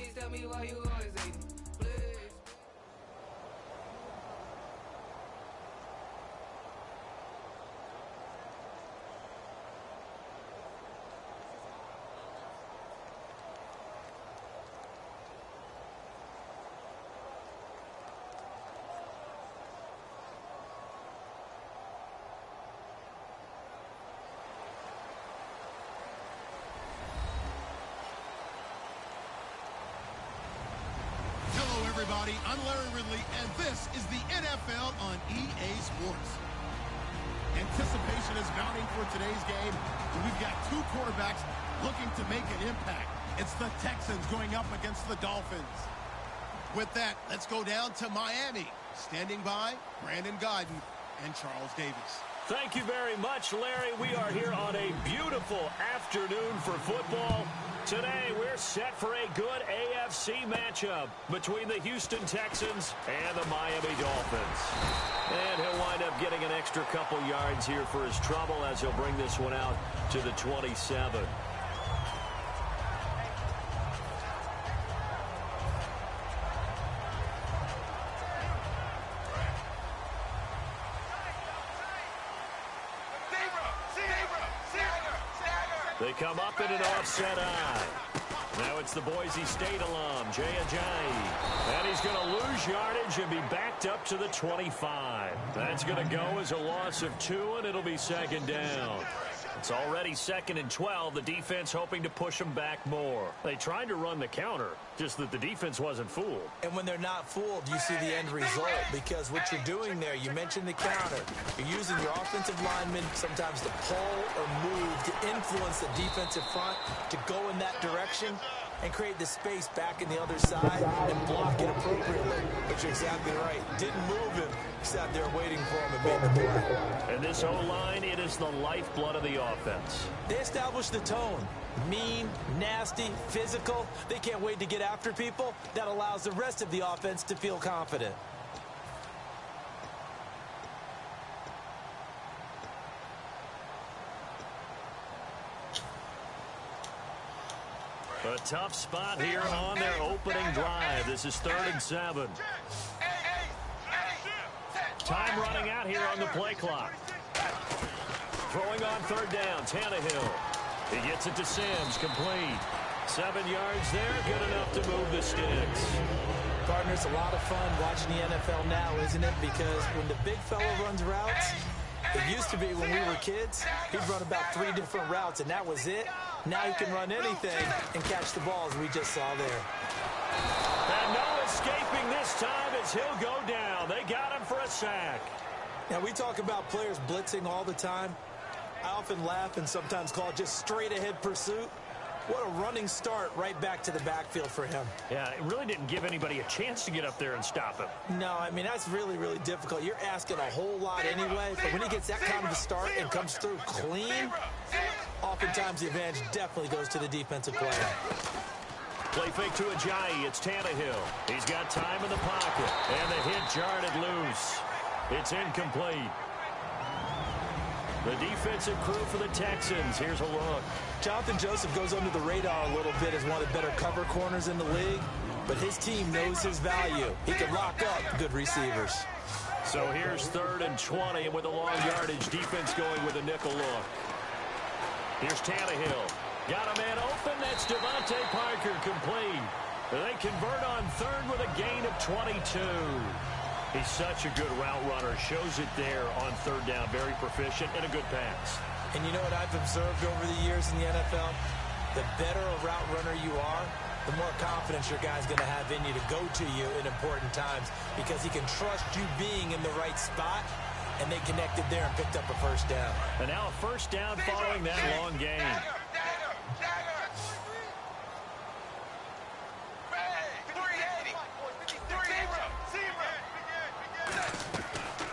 Please tell me why you always hating. Please. Everybody, I'm Larry Ridley, and this is the NFL on EA Sports. Anticipation is mounting for today's game. We've got two quarterbacks looking to make an impact. It's the Texans going up against the Dolphins. With that, let's go down to Miami. Standing by, Brandon Godden and Charles Davis. Thank you very much, Larry. We are here on a beautiful afternoon for football. Today, we're set for a good AFC matchup between the Houston Texans and the Miami Dolphins. And he'll wind up getting an extra couple yards here for his trouble as he'll bring this one out to the 27. They come up in an offset eye. Now it's the Boise State alum, Jay Ajayi. And he's going to lose yardage and be backed up to the 25. That's going to go as a loss of 2, and it'll be second down. It's already 2nd and 12. The defense hoping to push them back more. They tried to run the counter, just that the defense wasn't fooled. And when they're not fooled, you see the end result, because what you're doing there, you mentioned the counter. You're using your offensive linemen sometimes to pull or move to influence the defensive front to go in that direction and create the space back in the other side and block it appropriately. But you're exactly right. Didn't move him, sat there waiting for him and made the play. And this O-line, it is the lifeblood of the offense. They established the tone. Mean, nasty, physical. They can't wait to get after people. That allows the rest of the offense to feel confident. A tough spot here on their opening drive. This is 3rd and 7. Time running out here on the play clock. Throwing on 3rd down, Tannehill. He gets it to Sims, complete. 7 yards there, good enough to move the sticks. Partner, it's a lot of fun watching the NFL now, isn't it? Because when the big fella runs routes, it used to be when we were kids, he'd run about 3 different routes, and that was it. Now he can run anything and catch the ball, as we just saw there. And no escaping this time as he'll go down. They got him for a sack. Now, we talk about players blitzing all the time. I often laugh and sometimes call it just straight-ahead pursuit. What a running start right back to the backfield for him. Yeah, it really didn't give anybody a chance to get up there and stop him. No, I mean, that's really, really difficult. You're asking a whole lot anyway, but when he gets that kind of a start and comes through clean, oftentimes the advantage definitely goes to the defensive player. Play fake to Ajayi. It's Tannehill. He's got time in the pocket, and the hit jarred it loose. It's incomplete. The defensive crew for the Texans. Here's a look. Jonathan Joseph goes under the radar a little bit as one of the better cover corners in the league, but his team knows his value. He can lock up good receivers. So here's 3rd and 20, and with a long yardage, defense going with a nickel look. Here's Tannehill. Got a man open. That's Devontae Parker, complete. They convert on 3rd with a gain of 22. He's such a good route runner. Shows it there on 3rd down. Very proficient and a good pass. And you know what I've observed over the years in the NFL? The better a route runner you are, the more confidence your guy's going to have in you to go to you in important times, because he can trust you being in the right spot, and they connected there and picked up a 1st down. And now a 1st down following that long gain.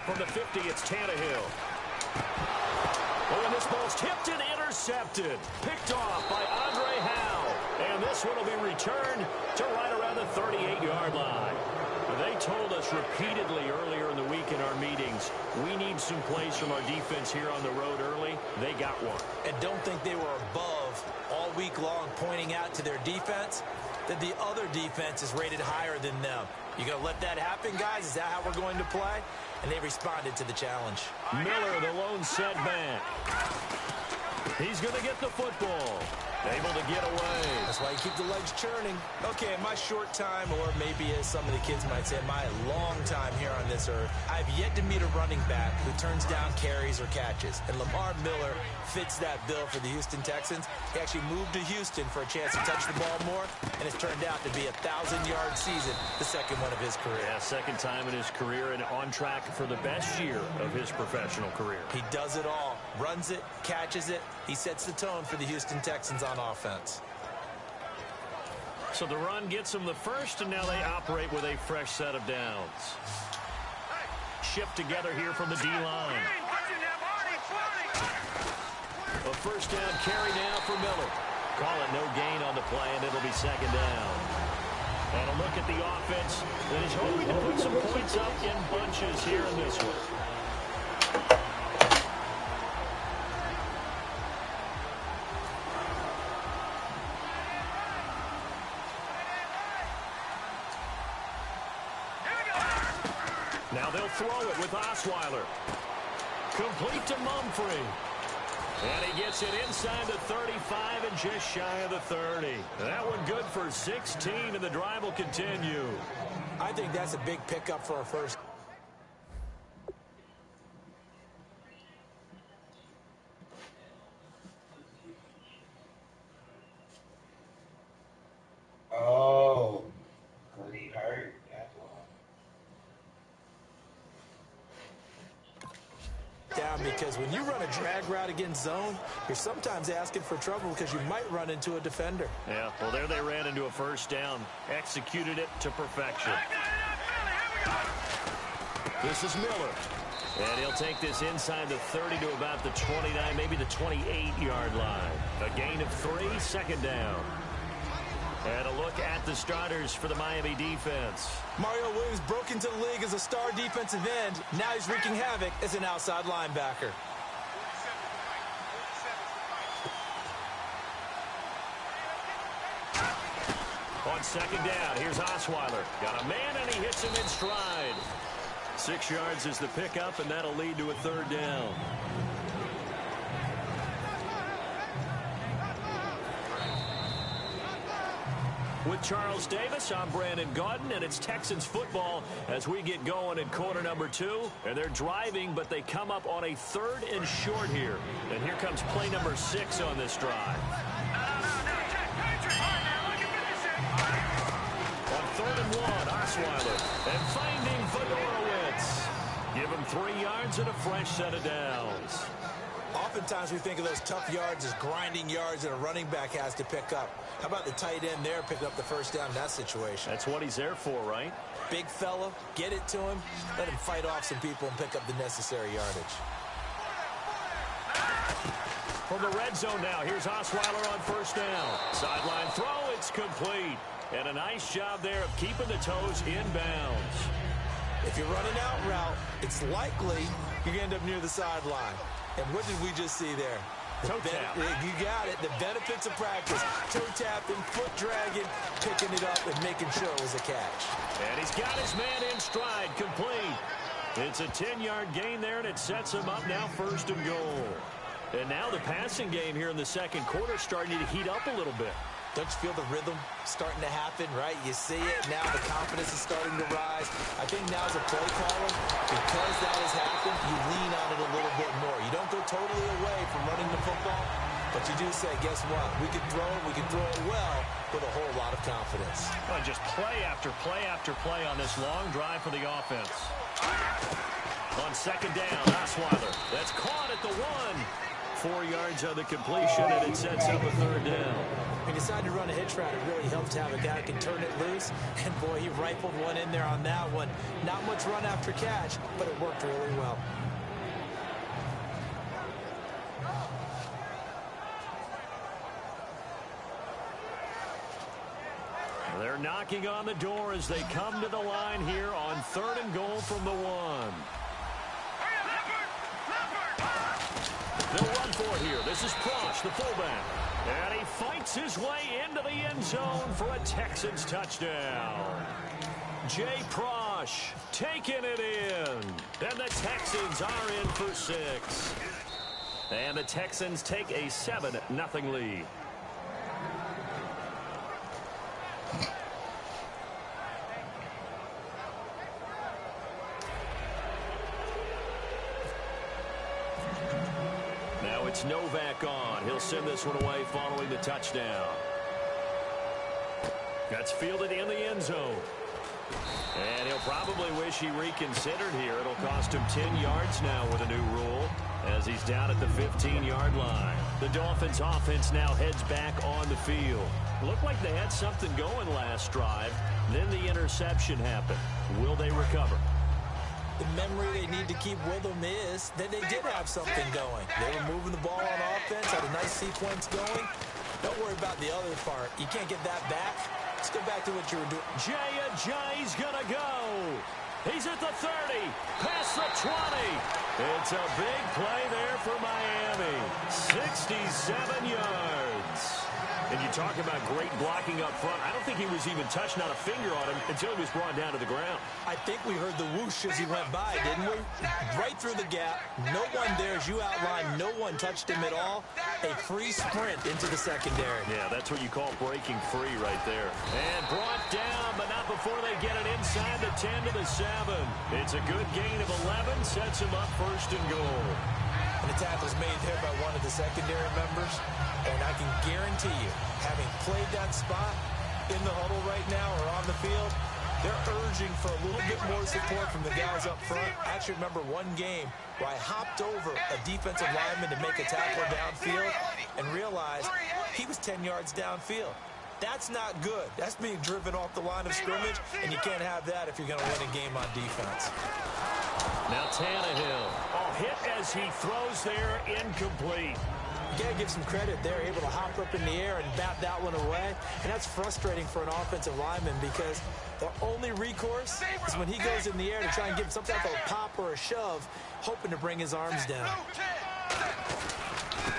From the 50, it's Tannehill. Oh, and this ball's tipped and intercepted. Picked off by Andre Howe. And this one will be returned to right around the 38-yard line. They told us repeatedly earlier in the week in our meetings, we need some plays from our defense here on the road early. They got one. And don't think they were above all week long pointing out to their defense that the other defense is rated higher than them. You going to let that happen, guys? Is that how we're going to play? And they responded to the challenge. Miller, the lone setback. He's going to get the football. Able to get away. That's why you keep the legs churning. Okay, in my short time, or maybe as some of the kids might say, my long time here on this earth, I've yet to meet a running back who turns down carries or catches. And Lamar Miller fits that bill for the Houston Texans. He actually moved to Houston for a chance to touch the ball more, and it's turned out to be a 1,000-yard season, the second one of his career. Yeah, second time in his career and on track for the best year of his professional career. He does it all. Runs it, catches it. He sets the tone for the Houston Texans on offense. So the run gets them the first, and now they operate with a fresh set of downs. Shift together here from the D-line. A first down carry now for Miller. Call it no gain on the play, and it'll be second down. And a look at the offense that is hoping to put some points up in bunches here in this one. Now they'll throw it with Osweiler. Complete to Mumphrey. And he gets it inside the 35 and just shy of the 30. That one good for 16, and the drive will continue. I think that's a big pickup for a first. Oh, because he hurt. That's why. Down, because when you run a drag route against zone, you're sometimes asking for trouble because you might run into a defender. Yeah, well, there they ran into a first down. Executed it to perfection. This is Miller. And he'll take this inside the 30 to about the 29, maybe the 28-yard line. A gain of 3, second down. And a look at the starters for the Miami defense. Mario Williams broke into the league as a star defensive end. Now he's wreaking havoc as an outside linebacker. On second down, here's Osweiler. Got a man, and he hits him in stride. 6 yards is the pickup, and that'll lead to a third down. With Charles Davis, I'm Brandon Gaudin, and it's Texans football as we get going in quarter number 2. And they're driving, but they come up on a 3rd and short here. And here comes play number 6 on this drive. On 3rd and 1, Osweiler. And finding Fedorowicz. Give him 3 yards and a fresh set of downs. Oftentimes we think of those tough yards as grinding yards that a running back has to pick up. How about the tight end there picking up the first down in that situation? That's what he's there for, right? Big fella, get it to him, let him fight off some people and pick up the necessary yardage. From the red zone now, here's Osweiler on first down. Sideline throw, it's complete. And a nice job there of keeping the toes in bounds. If you're running out route, it's likely you're going to end up near the sideline. And what did we just see there? Toe tap. You got it. The benefits of practice. Toe tapping, foot dragging, picking it up, and making sure it was a catch. And he's got his man in stride, complete. It's a 10-yard gain there, and it sets him up now 1st and goal. And now the passing game here in the second quarter starting to heat up a little bit. Don't you feel the rhythm starting to happen, right? You see it. Now the confidence is starting to rise. I think now as a play caller, because that has happened, you lean on it a little bit more. You don't go totally away from running the football, but you do say, guess what? We can throw it well with a whole lot of confidence. Well, just play after play after play on this long drive for the offense. On second down, Osweiler. That's caught at the 1. 4 yards on the completion, and it sets up a third down. He decided to run a hitch route. It really helped to have a guy who can turn it loose. And, boy, he rifled one in there on that one. Not much run after catch, but it worked really well. They're knocking on the door as they come to the line here on 3rd and goal from the 1. They'll run for it here. This is Prosh, the fullback. And he fights his way into the end zone for a Texans touchdown. Jay Prosh taking it in. And the Texans are in for 6. And the Texans take a 7-0 lead. Now it's Novak on. He'll send this one away following the touchdown. That's fielded in the end zone. And he'll probably wish he reconsidered here. It'll cost him 10 yards now with a new rule as he's down at the 15-yard line. The Dolphins offense now heads back on the field. Looked like they had something going last drive. Then the interception happened. Will they recover? The memory they need to keep with them is that they did have something going. They were moving the ball on offense, had a nice sequence going. Don't worry about the other part. You can't get that back. Let's go back to what you were doing. Jay's going to go. He's at the 30, past the 20. It's a big play there for Miami. 67 yards. And you talk about great blocking up front. I don't think he was even touched, not a finger on him, until he was brought down to the ground. I think we heard the whoosh as he went by, didn't we? Right through the gap. No one there, as you outlined. No one touched him at all. A free sprint into the secondary. Yeah, that's what you call breaking free right there. And brought down, but not before they get it inside the 10 to the 7. It's a good gain of 11, sets him up 1st and goal. And the tackle's made there by one of the secondary members. And I can guarantee you, having played that spot in the huddle right now or on the field, they're urging for a little bit more support from the guys up front. I actually remember one game where I hopped over a defensive lineman to make a tackle downfield and realized he was 10 yards downfield. That's not good. That's being driven off the line of scrimmage, and you can't have that if you're going to win a game on defense. Now Tannehill. Hit as he throws there, incomplete. You got to give some credit. They're able to hop up in the air and bat that one away. And that's frustrating for an offensive lineman because their only recourse is when he goes in the air to try and give some type of a pop or a shove, hoping to bring his arms down.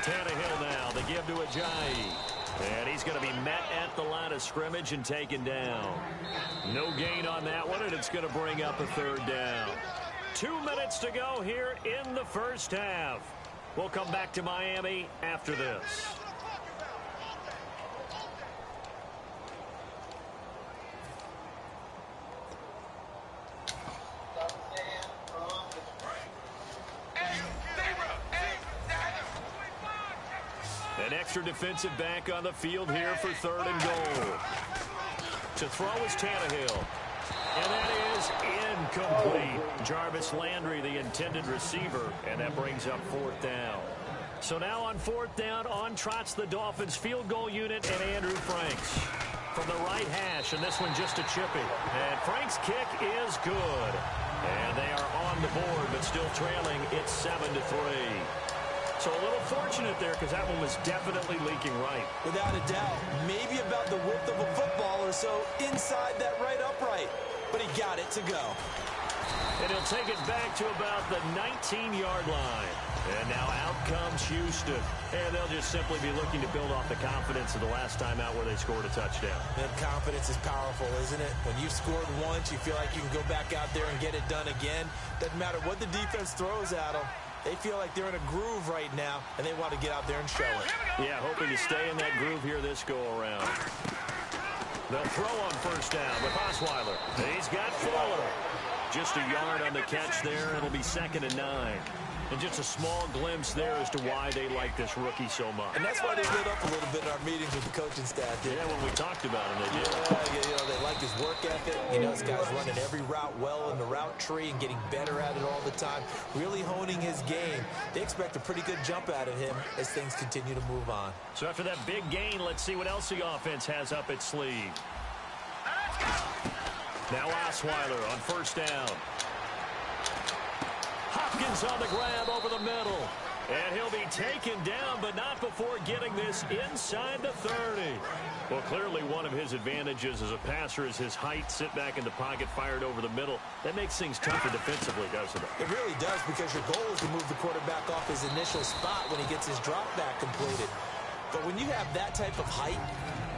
Tannehill now. They give to Ajayi. And he's going to be met at the line of scrimmage and taken down. No gain on that one, and it's going to bring up a 3rd down. 2 minutes to go here in the first half. We'll come back to Miami after this. An extra defensive back on the field here for 3rd and goal. To throw is Tannehill. And that is incomplete. Jarvis Landry, the intended receiver, and that brings up 4th down. So now on 4th down, on trots the Dolphins field goal unit and Andrew Franks from the right hash, and this one just a chippy. And Franks' kick is good. And they are on the board, but still trailing. It's 7-3. So a little fortunate there because that one was definitely leaking right. Without a doubt. Maybe about the width of a football or so inside that right upright. But he got it to go. And he'll take it back to about the 19-yard line. And now out comes Houston. And they'll just simply be looking to build off the confidence of the last time out where they scored a touchdown. And confidence is powerful, isn't it? When you've scored once, you feel like you can go back out there and get it done again. Doesn't matter what the defense throws at them. They feel like they're in a groove right now, and they want to get out there and show it. Yeah, hoping to stay in that groove here this go-around. They'll throw on 1st down with Osweiler. He's got Fuller. Just a yard on the catch there. It'll be 2nd and 9. And just a small glimpse there as to why they like this rookie so much. And that's why they lit up a little bit in our meetings with the coaching staff. Yeah, when we talked about him, they did. Yeah, they like his work ethic. You know, this guy's running every route well in the route tree and getting better at it all the time, really honing his game. They expect a pretty good jump out of him as things continue to move on. So after that big gain, let's see what else the offense has up its sleeve. Now Osweiler on 1st down. Hopkins on the grab over the middle. And he'll be taken down, but not before getting this inside the 30. Well, clearly one of his advantages as a passer is his height. Sit back in the pocket, fired over the middle. That makes things tougher defensively, doesn't it? It really does, because your goal is to move the quarterback off his initial spot when he gets his drop back completed. But when you have that type of height,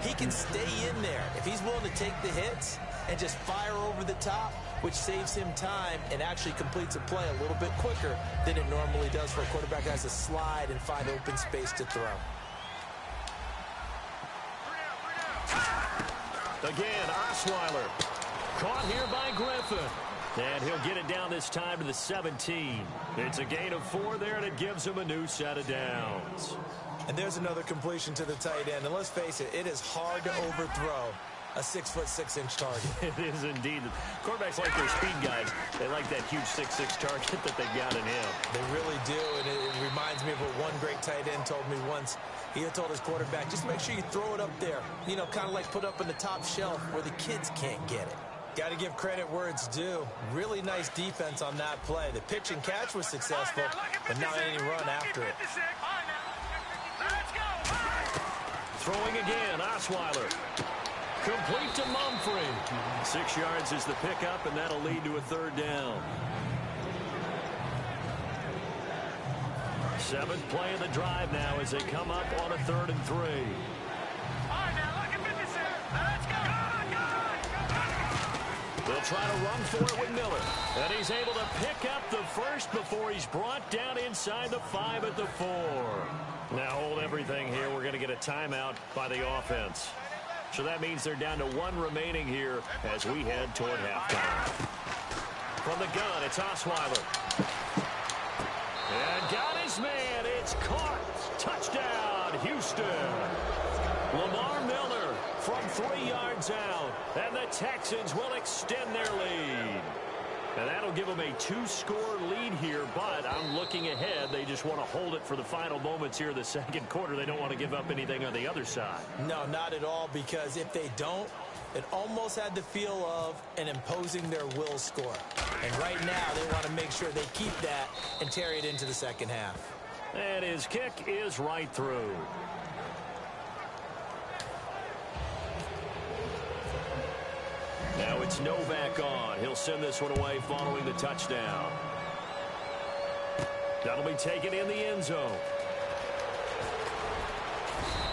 he can stay in there. If he's willing to take the hits and just fire over the top, which saves him time and actually completes a play a little bit quicker than it normally does for a quarterback who has to slide and find open space to throw. Again, Osweiler. Caught here by Griffin. And he'll get it down this time to the 17. It's a gain of 4 there, and it gives him a new set of downs. And there's another completion to the tight end. And let's face it, it is hard to overthrow a 6'6" target. It is indeed. Quarterbacks like their speed guys. They like that huge 6'6" target that they've got in him. They really do, and it reminds me of what one great tight end told me once. He had told his quarterback, just make sure you throw it up there. You know, kind of like put up on the top shelf where the kids can't get it. Got to give credit where it's due. Really nice defense on that play. The pitch and catch was successful, but not any run after it. Throwing again, Osweiler. Complete to Mumphrey. 6 yards is the pickup, and that'll lead to a 3rd down. 7th play of the drive now as they come up on a 3rd and 3. They'll try to run for it with Miller. And he's able to pick up the first before he's brought down inside the 5 at the 4. Now hold everything here. We're going to get a timeout by the offense. So that means they're down to 1 remaining here as we head toward halftime. From the gun, it's Osweiler. And got his man. It's caught. Touchdown, Houston. Lamar Miller from 3 yards out. And the Texans will extend their lead. And that'll give them a 2-score lead here, but I'm looking ahead. They just want to hold it for the final moments here in the 2nd quarter. They don't want to give up anything on the other side. No, not at all, because if they don't, it almost had the feel of an imposing their will score. And right now, they want to make sure they keep that and carry it into the 2nd half. And his kick is right through. Now it's Novak on. He'll send this one away following the touchdown. That'll be taken in the end zone.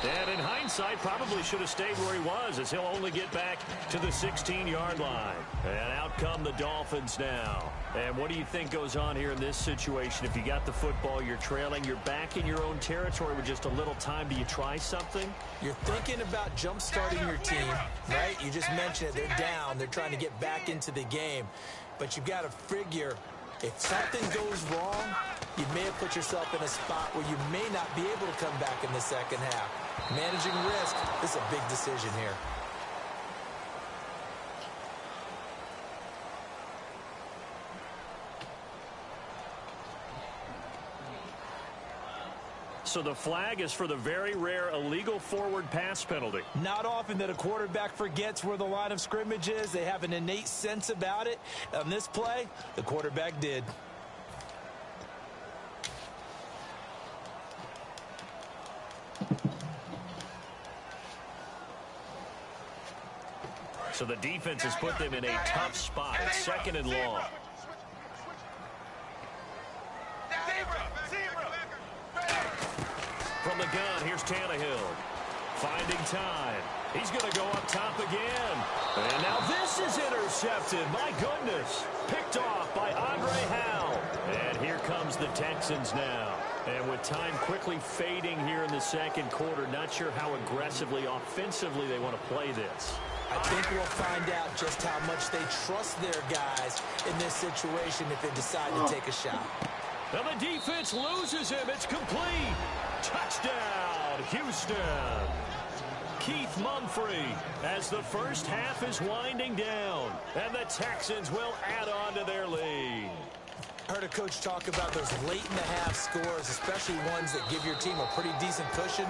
And in hindsight, probably should have stayed where he was, as he'll only get back to the 16-yard line. And out come the Dolphins now. And what do you think goes on here in this situation? If you got the football, you're trailing, you're back in your own territory with just a little time. Do you try something? You're thinking about jump-starting your team, right? You just mentioned it. They're down. They're trying to get back into the game. But you've got to figure, if something goes wrong, you may have put yourself in a spot where you may not be able to come back in the 2nd half. Managing risk, this is a big decision here. So the flag is for the very rare illegal forward pass penalty. Not often that a quarterback forgets where the line of scrimmage is. They have an innate sense about it. On this play, the quarterback did. So the defense has put them in a tough spot. It's 2nd and long. From the gun, here's Tannehill. Finding time. He's going to go up top again. And now this is intercepted. My goodness. Picked off by Andre Howell. And here comes the Texans now. And with time quickly fading here in the 2nd quarter, not sure how aggressively, offensively they want to play this. I think we'll find out just how much they trust their guys in this situation if they decide to take a shot. Now the defense loses him. It's complete. Touchdown, Houston. Keith Mumphrey as the first half is winding down. And the Texans will add on to their lead. I heard a coach talk about those late-in-the-half scores, especially ones that give your team a pretty decent cushion.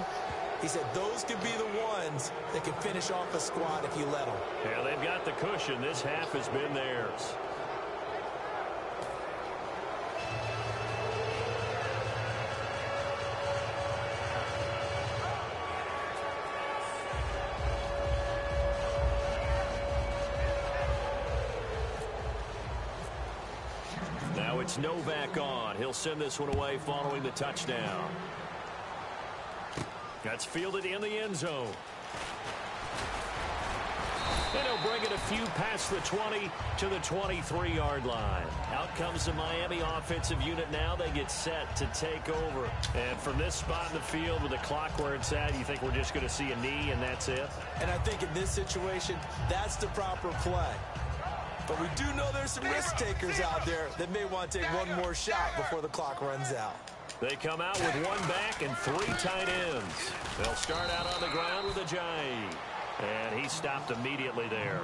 He said those could be the ones that can finish off a squad if you let them. Yeah, they've got the cushion. This half has been theirs. it's Novak on. He'll send this one away following the touchdown. That's fielded in the end zone. And he'll bring it a few past the 20 to the 23-yard line. Out comes the Miami offensive unit now. They get set to take over. And from this spot in the field with the clock where it's at, you think we're just going to see a knee and that's it? And I think in this situation, that's the proper play. But we do know there's some risk takers out there that may want to take one more shot before the clock runs out. They come out with one back and three tight ends. They'll start out on the ground with Ajayi. And he stopped immediately there.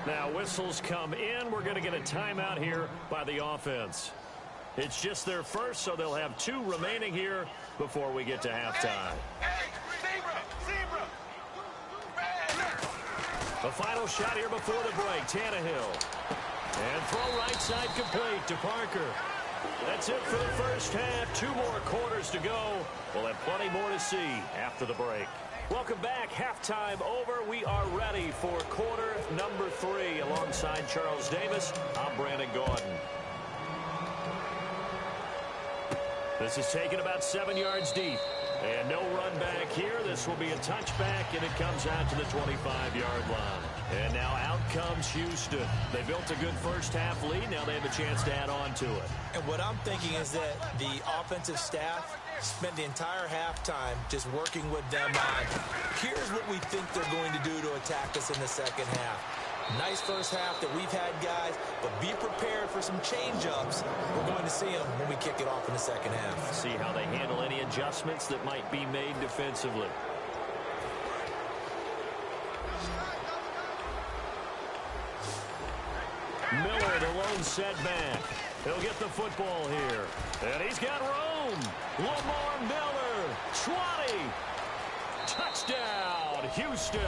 Now whistles come in. We're going to get a timeout here by the offense. It's just their first, so they'll have two remaining here before we get to halftime. The final shot here before the break, Tannehill. And throw right side complete to Parker. That's it for the first half. 2 more quarters to go. We'll have plenty more to see after the break. Welcome back. Halftime over. We are ready for quarter number 3. Alongside Charles Davis, I'm Brandon Gordon. This is taken about 7 yards deep. And no run back here. This will be a touchback, and it comes out to the 25-yard line. And now out comes Houston. They built a good first half lead. Now they have a chance to add on to it. And what I'm thinking is that the offensive staff spent the entire halftime just working with them on, here's what we think they're going to do to attack us in the second half. Nice first half that we've had, guys, but be prepared for some change-ups. We're going to see them when we kick it off in the second half. See how they handle any adjustments that might be made defensively. Miller, the lone setback. He'll get the football here. And he's got room. Lamar Miller, 20. Touchdown, Houston.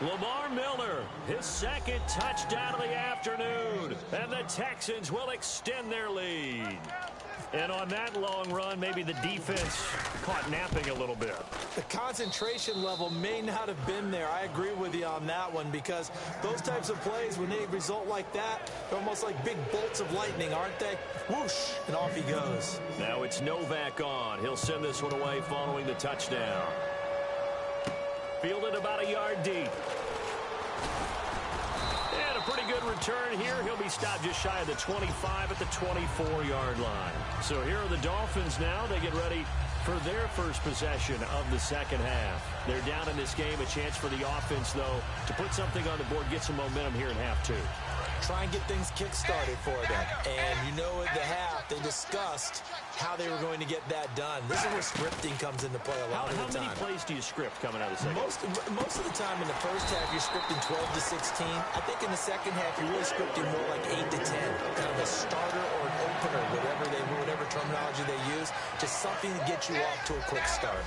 Lamar Miller, his second touchdown of the afternoon. And the Texans will extend their lead. And on that long run, maybe the defense caught napping a little bit. The concentration level may not have been there. I agree with you on that one, because those types of plays, when they result like that, they're almost like big bolts of lightning, aren't they? Whoosh, and off he goes. Now it's Novak on. He'll send this one away following the touchdown. Fielded about a yard deep. And a pretty good return here. He'll be stopped just shy of the 25 at the 24-yard line. So here are the Dolphins now. They get ready for their first possession of the second half. They're down in this game. A chance for the offense, though, to put something on the board, get some momentum here in half 2. Try and get things kick-started for them. And you know at the half, they discussed how they were going to get that done. This is where scripting comes into play a lot of the time. How many plays do you script coming out of the second? Most of the time in the first half, you're scripting 12 to 16. I think in the second half, you're really scripting more like 8 to 10. Kind of a starter or an opener, whatever terminology they use. Just something to get you off to a quick start.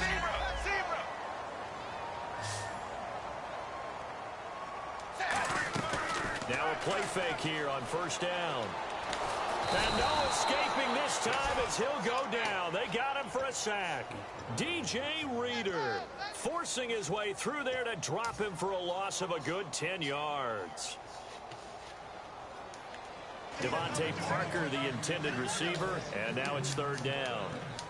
Now a play fake here on first down. And no escaping this time as he'll go down. They got him for a sack. DJ Reader forcing his way through there to drop him for a loss of a good 10 yards. Devontae Parker, the intended receiver, and now it's third down.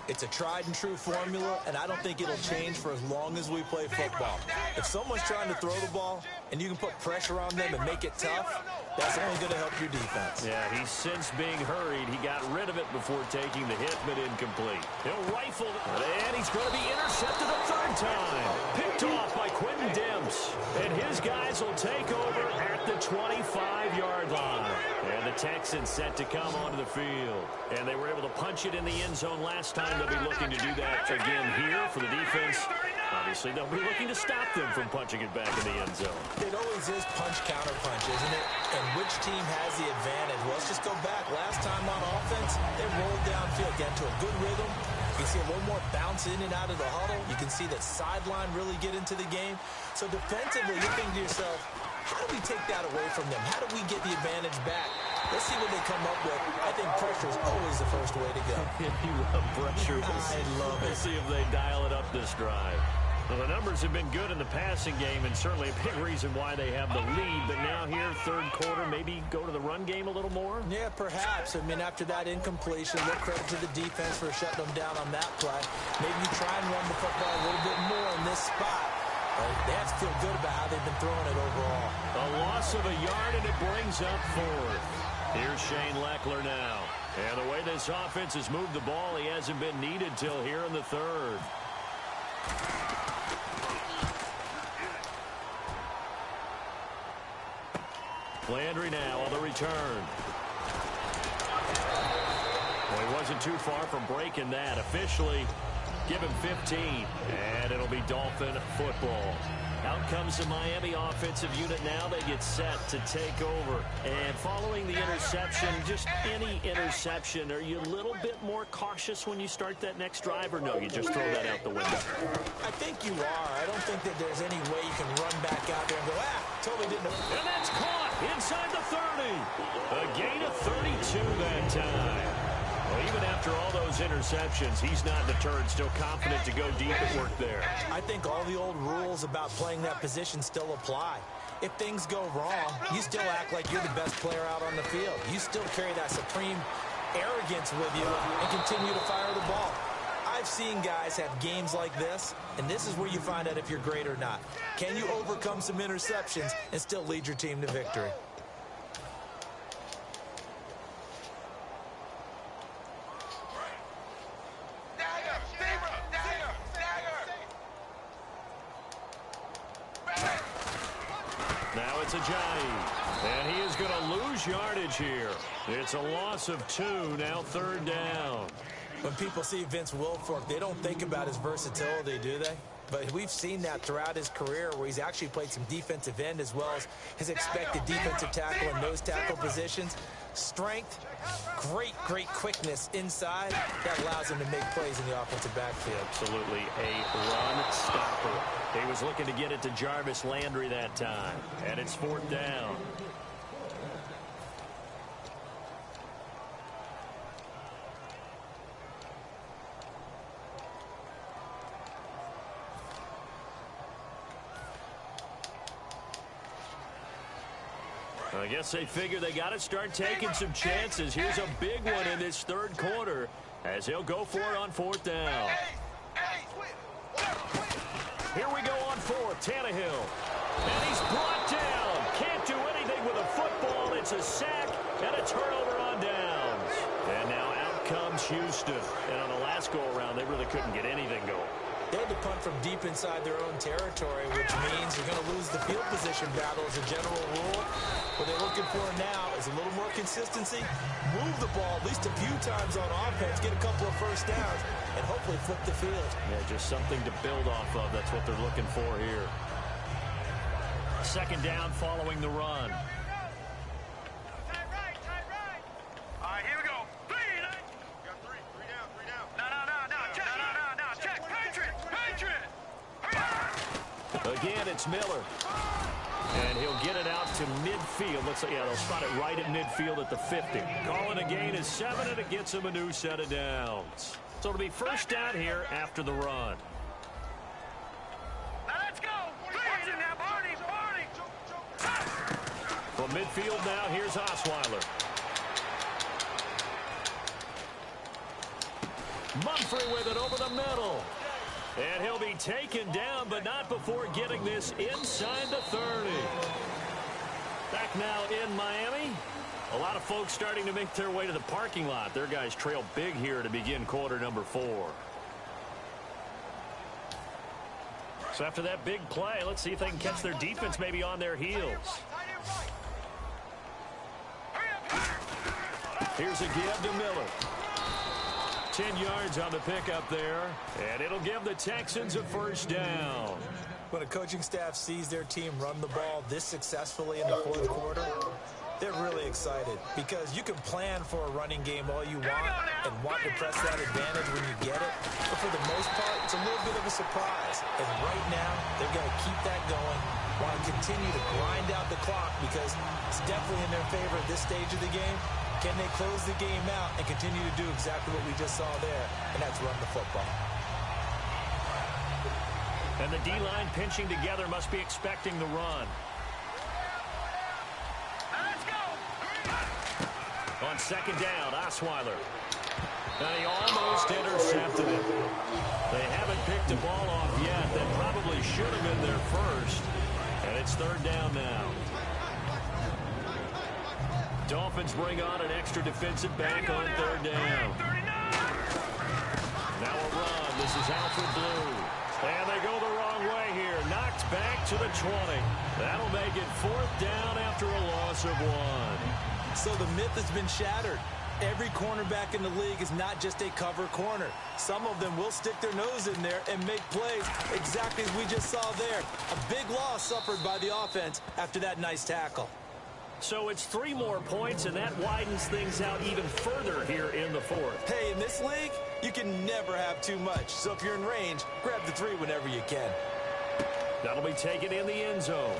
It's a tried-and-true formula, and I don't think it'll change for as long as we play football. If someone's trying to throw the ball and you can put pressure on them and make it tough, that's only going to help your defense. Yeah, he's since being hurried. He got rid of it before taking the hit, but incomplete. He'll rifle, and he's going to be intercepted a third time. Picked off by Quentin Demps, and his guys will take over at the 25-yard line. And the Texans set to come onto the field. And they were able to punch it in the end zone last time. They'll be looking to do that again here for the defense. Obviously, they'll be looking to stop them from punching it back in the end zone. It always is punch-counter-punch, isn't it? And which team has the advantage? Well, let's just go back. Last time on offense, they rolled downfield, got into a good rhythm. You can see a little more bounce in and out of the huddle. You can see that sideline really get into the game. So defensively, you think to yourself, how do we take that away from them? How do we get the advantage back? Let's see what they come up with. I think pressure is always the first way to go. You love pressure. I love it. We'll see if they dial it up this drive. Well, the numbers have been good in the passing game, and certainly a big reason why they have the lead. But now here, third quarter, maybe go to the run game a little more? Yeah, perhaps. I mean, after that incompletion, little credit to the defense for shutting them down on that play. Maybe you try and run the football a little bit more in this spot. But they have to feel good about how they've been throwing it overall. A loss of a yard, and it brings up fourth. Here's Shane Leckler now. And the way this offense has moved the ball, he hasn't been needed till here in the third. Landry now on the return. Well, he wasn't too far from breaking that. Officially, give him 15, and it'll be Dolphin football. Out comes the Miami offensive unit now. They get set to take over. And following the interception, just any interception, are you a little bit more cautious when you start that next drive, or no, you just throw that out the window? I think you are. I don't think that there's any way you can run back out there and go, totally didn't. And that's caught inside the 30. A gain of 32 that time. Well, even after all those interceptions, he's not deterred, still confident to go deep at work there. I think all the old rules about playing that position still apply. If things go wrong, you still act like you're the best player out on the field. You still carry that supreme arrogance with you and continue to fire the ball. I've seen guys have games like this, and this is where you find out if you're great or not. Can you overcome some interceptions and still lead your team to victory? Now it's Ajayi, and he is going to lose yardage here. It's a loss of 2, now third down. When people see Vince Wilfork, they don't think about his versatility, do they? But we've seen that throughout his career where he's actually played some defensive end as well as his expected defensive tackle and nose tackle positions. Strength, great quickness inside that allows him to make plays in the offensive backfield. Absolutely a run stopper. He was looking to get it to Jarvis Landry that time, and it's fourth down. I guess they figure they got to start taking some chances. Here's a big one in this third quarter as he'll go for it on fourth down. Here we go on fourth. Tannehill. And he's brought down. Can't do anything with a football. It's a sack and a turnover on downs. And now out comes Houston. And on the last go-around, they really couldn't get anything going. They had to punt from deep inside their own territory, which means you're going to lose the field position battle as a general rule. What they're looking for now is a little more consistency, move the ball at least a few times on offense, get a couple of first downs, and hopefully flip the field. Yeah, just something to build off of. That's what they're looking for here. Second down following the run. Again, it's Miller. And he'll get it out to midfield. Looks like, yeah, they'll spot it right at midfield at the 50. Calling a gain is 7, and it gets him a new set of downs. So it'll be first down here after the run. Now let's go. Barney. From midfield now, here's Osweiler. Mumphrey with it over the middle. And he'll be taken down, but not before getting this inside the 30. Back now in Miami. A lot of folks starting to make their way to the parking lot. Their guys trail big here to begin quarter number 4. So after that big play, let's see if they can catch their defense maybe on their heels. Here's a give to Miller. 10 yards on the pickup there, and it'll give the Texans a first down. When a coaching staff sees their team run the ball this successfully in the fourth quarter, they're really excited because you can plan for a running game all you want and want to press that advantage when you get it. But for the most part, it's a little bit of a surprise. And right now, they're going to keep that going, want to continue to grind out the clock because it's definitely in their favor at this stage of the game. Can they close the game out and continue to do exactly what we just saw there, and that's run the football. And the D-line pinching together must be expecting the run. Let's go. On second down, Osweiler. And he almost intercepted it. They haven't picked the ball off yet. That probably should have been their first. And it's third down now. Dolphins bring on an extra defensive back on third down. Now a run. This is Alfred Blue. And they go the wrong way here. Knocked back to the 20. That'll make it fourth down after a loss of 1. So the myth has been shattered. Every cornerback in the league is not just a cover corner. Some of them will stick their nose in there and make plays exactly as we just saw there. A big loss suffered by the offense after that nice tackle. So it's 3 more points, and that widens things out even further here in the fourth. Hey, in this league, you can never have too much. So if you're in range, grab the 3 whenever you can. That'll be taken in the end zone.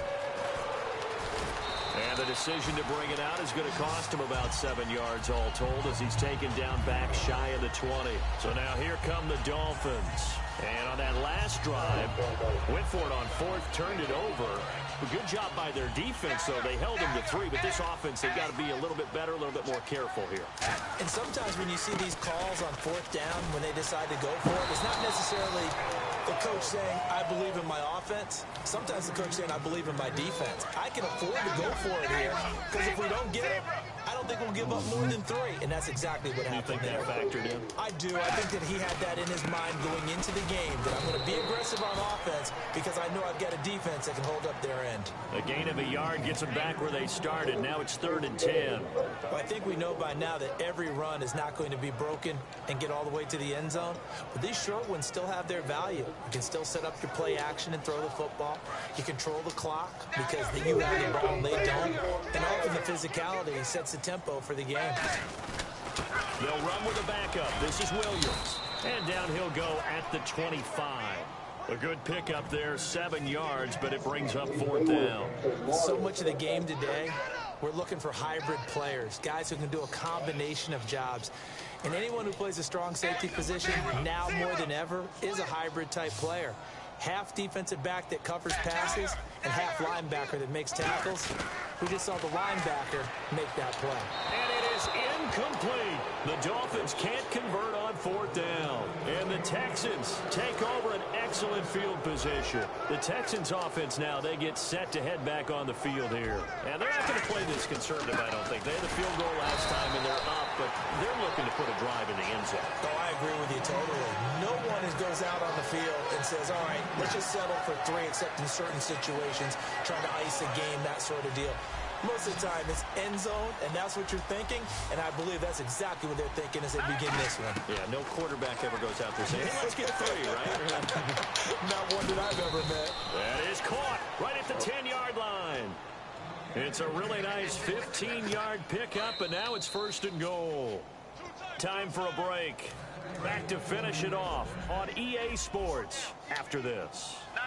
And the decision to bring it out is going to cost him about 7 yards all told as he's taken down back shy of the 20. So now here come the Dolphins. And on that last drive, went for it on fourth, turned it over. A good job by their defense, though. They held him to 3, but this offense, they've got to be a little bit better, a little bit more careful here. And sometimes when you see these calls on fourth down, when they decide to go for it, it's not necessarily the coach saying, I believe in my offense. Sometimes the coach saying, I believe in my defense. I can afford to go for it here, because if we don't get it, I don't think we'll give up more than 3. And that's exactly what happened there. You think that factored in? I do. I think that he had that in his mind going into the game, that I'm going to be aggressive on offense because I know I've got a defense that can hold up their end. A gain of a yard gets them back where they started. Now it's 3rd and 10. Well, I think we know by now that every run is not going to be broken and get all the way to the end zone. But these short ones still have their value. You can still set up your play action and throw the football. You control the clock because you have the ball and they don't. And often the physicality sets the tempo for the game. They'll run with a backup. This is Williams. And down he'll go at the 25. A good pickup there, 7 yards, but it brings up 4th down. So much of the game today, we're looking for hybrid players, guys who can do a combination of jobs. And anyone who plays a strong safety position, now more than ever, is a hybrid type player. Half defensive back that covers passes and half linebacker that makes tackles. We just saw the linebacker make that play. And it is incomplete. The Dolphins can't convert on 4th down. And the Texans take over an excellent field position. The Texans offense now, they get set to head back on the field here. And they're not going to play this conservative, I don't think. They had the field goal last time and they're up, but they're looking to put a drive in the end zone. Oh, I agree with you totally. No one goes out on the field and says, all right, let's just settle for 3, except in certain situations, trying to ice a game, that sort of deal. Most of the time, it's end zone, and that's what you're thinking, and I believe that's exactly what they're thinking as they begin this one. Yeah, no quarterback ever goes out there saying, hey, let's get 3, right? Not one that I've ever met. That is caught right at the 10-yard line. It's a really nice 15-yard pickup, and now it's 1st and goal. Time for a break. Back to finish it off on EA Sports after this. No.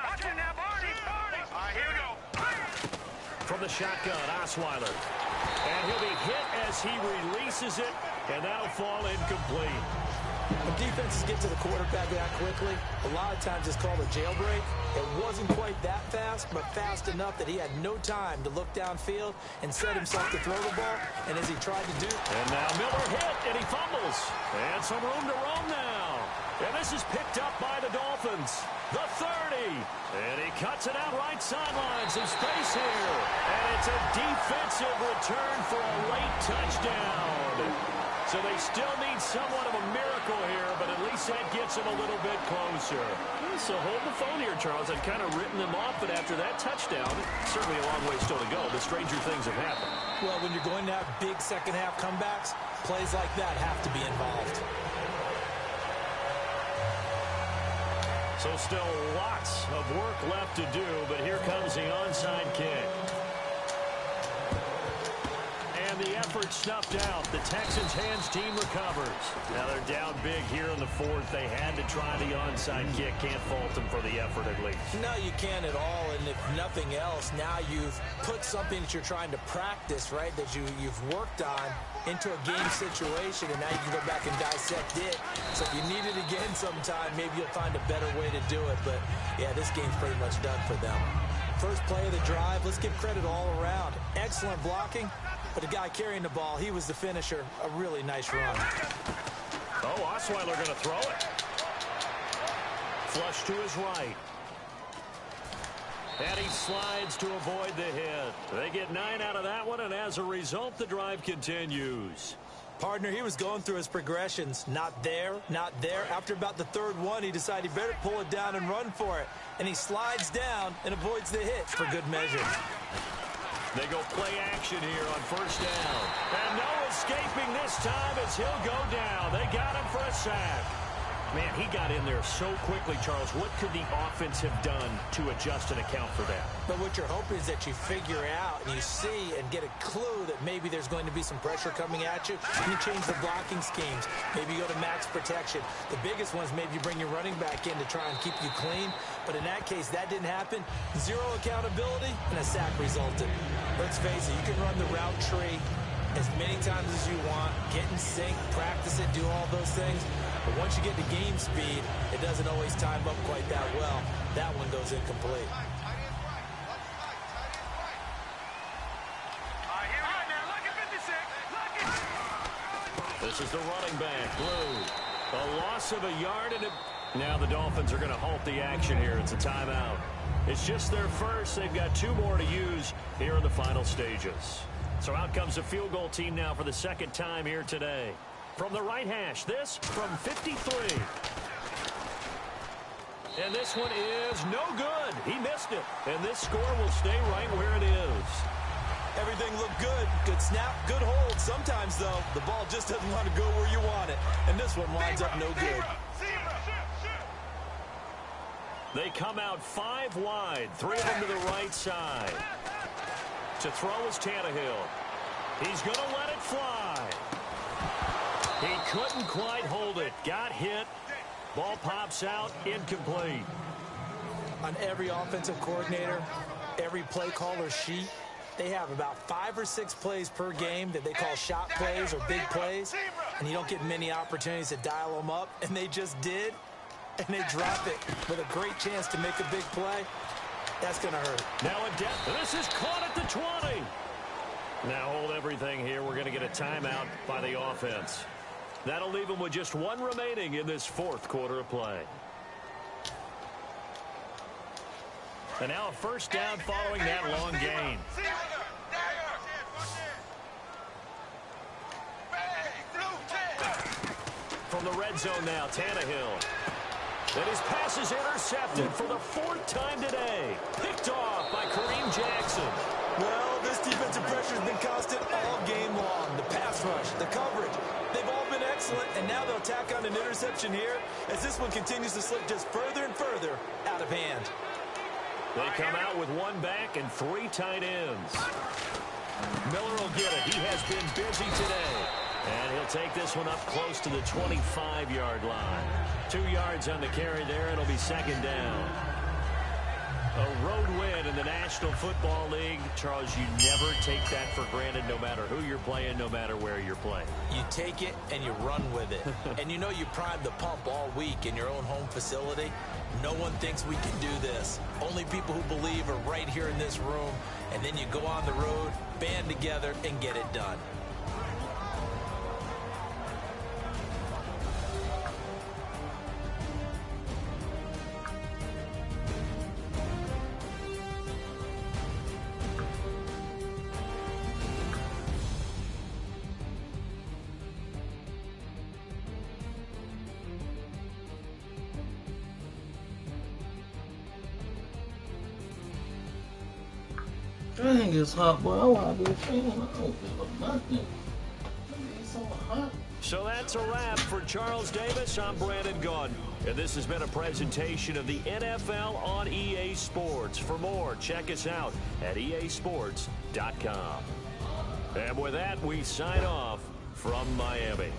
Watch it now, Barney. All right, here we go. From the shotgun, Osweiler. And he'll be hit as he releases it, and that'll fall incomplete. When defenses get to the quarterback that quickly, a lot of times it's called a jailbreak. It wasn't quite that fast, but fast enough that he had no time to look downfield and set himself to throw the ball. And as he tried to do... And now Miller hit, and he fumbles. And some room to roam now. And this is picked up by the Dolphins. The 30. And he cuts it out right sideline. Some space here. And it's a defensive return for a late touchdown. So they still need somewhat of a miracle here, but at least that gets them a little bit closer. So hold the phone here, Charles. I've kind of written them off, but after that touchdown, certainly a long way still to go, but stranger things have happened. Well, when you're going to have big second-half comebacks, plays like that have to be involved. So still lots of work left to do, but here comes the onside kick. And the effort effort snuffed out. The Texans' hands team recovers. Now they're down big here in the fourth. They had to try the onside kick. Can't fault them for the effort at least. No, you can't at all. And if nothing else, now you've put something that you're trying to practice, right, that you've worked on into a game situation, and now you can go back and dissect it. So if you need it again sometime, maybe you'll find a better way to do it. But, yeah, this game's pretty much done for them. First play of the drive, let's give credit all around. Excellent blocking, but the guy carrying the ball, he was the finisher. A really nice run. Oh, Osweiler going to throw it. Flush to his right. And he slides to avoid the hit. They get 9 out of that one, and as a result, the drive continues. Partner, he was going through his progressions. Not there, not there. After about the third one, he decided he better pull it down and run for it. And he slides down and avoids the hit for good measure. They go play action here on first down. And no escaping this time as he'll go down. They got him for a sack. Man, he got in there so quickly, Charles. What could the offense have done to adjust and account for that? But what you're hoping is that you figure out and you see and get a clue that maybe there's going to be some pressure coming at you. You change the blocking schemes. Maybe you go to max protection. The biggest one is maybe you bring your running back in to try and keep you clean. But in that case, that didn't happen. Zero accountability, and a sack resulted. Let's face it, you can run the route tree as many times as you want, get in sync, practice it, do all those things. But once you get to game speed, it doesn't always time up quite that well. That one goes incomplete. Here we go now. Look at 56. Look at. This is the running back, Blue. A loss of a yard, and now the Dolphins are going to halt the action here. It's a timeout. It's just their first. They've got 2 more to use here in the final stages. So out comes the field goal team now for the second time here today. From the right hash, this from 53. And this one is no good. He missed it. And this score will stay right where it is. Everything looked good. Good snap, good hold. Sometimes, though, the ball just doesn't want to go where you want it. And this one winds up no good. They come out 5 wide. 3 of them to the right side. To throw is Tannehill. He's going to let it fly. He couldn't quite hold it. Got hit. Ball pops out. Incomplete. On every offensive coordinator, every play caller sheet, they have about 5 or 6 plays per game that they call shot plays or big plays. And you don't get many opportunities to dial them up. And they just did. And they drop it with a great chance to make a big play. That's going to hurt. Now a death. This is caught at the 20. Now hold everything here. We're going to get a timeout by the offense. That'll leave them with just 1 remaining in this 4th quarter of play. And now a first down following that long gain. From the red zone now, Tannehill. And his pass is intercepted for the 4th time today. Picked off by Kareem Jackson. Well, this defensive pressure has been constant all game long. The pass rush, the coverage, they've all been excellent, and now they'll tack on an interception here as this one continues to slip just further and further out of hand. They come out with 1 back and 3 tight ends. Miller will get it. He has been busy today. And he'll take this one up close to the 25-yard line. 2 yards on the carry there. It'll be 2nd down. A road win in the National Football League. Charles, you never take that for granted no matter who you're playing, no matter where you're playing. You take it and you run with it. And you know you primed the pump all week in your own home facility. No one thinks we can do this. Only people who believe are right here in this room. And then you go on the road, band together, and get it done. Dang, it's hot, boy. I want to be a fan. I don't give a nothing. It's so hot. So that's a wrap for Charles Davis. I'm Brandon Gaudin. And this has been a presentation of the NFL on EA Sports. For more, check us out at easports.com. And with that, we sign off from Miami.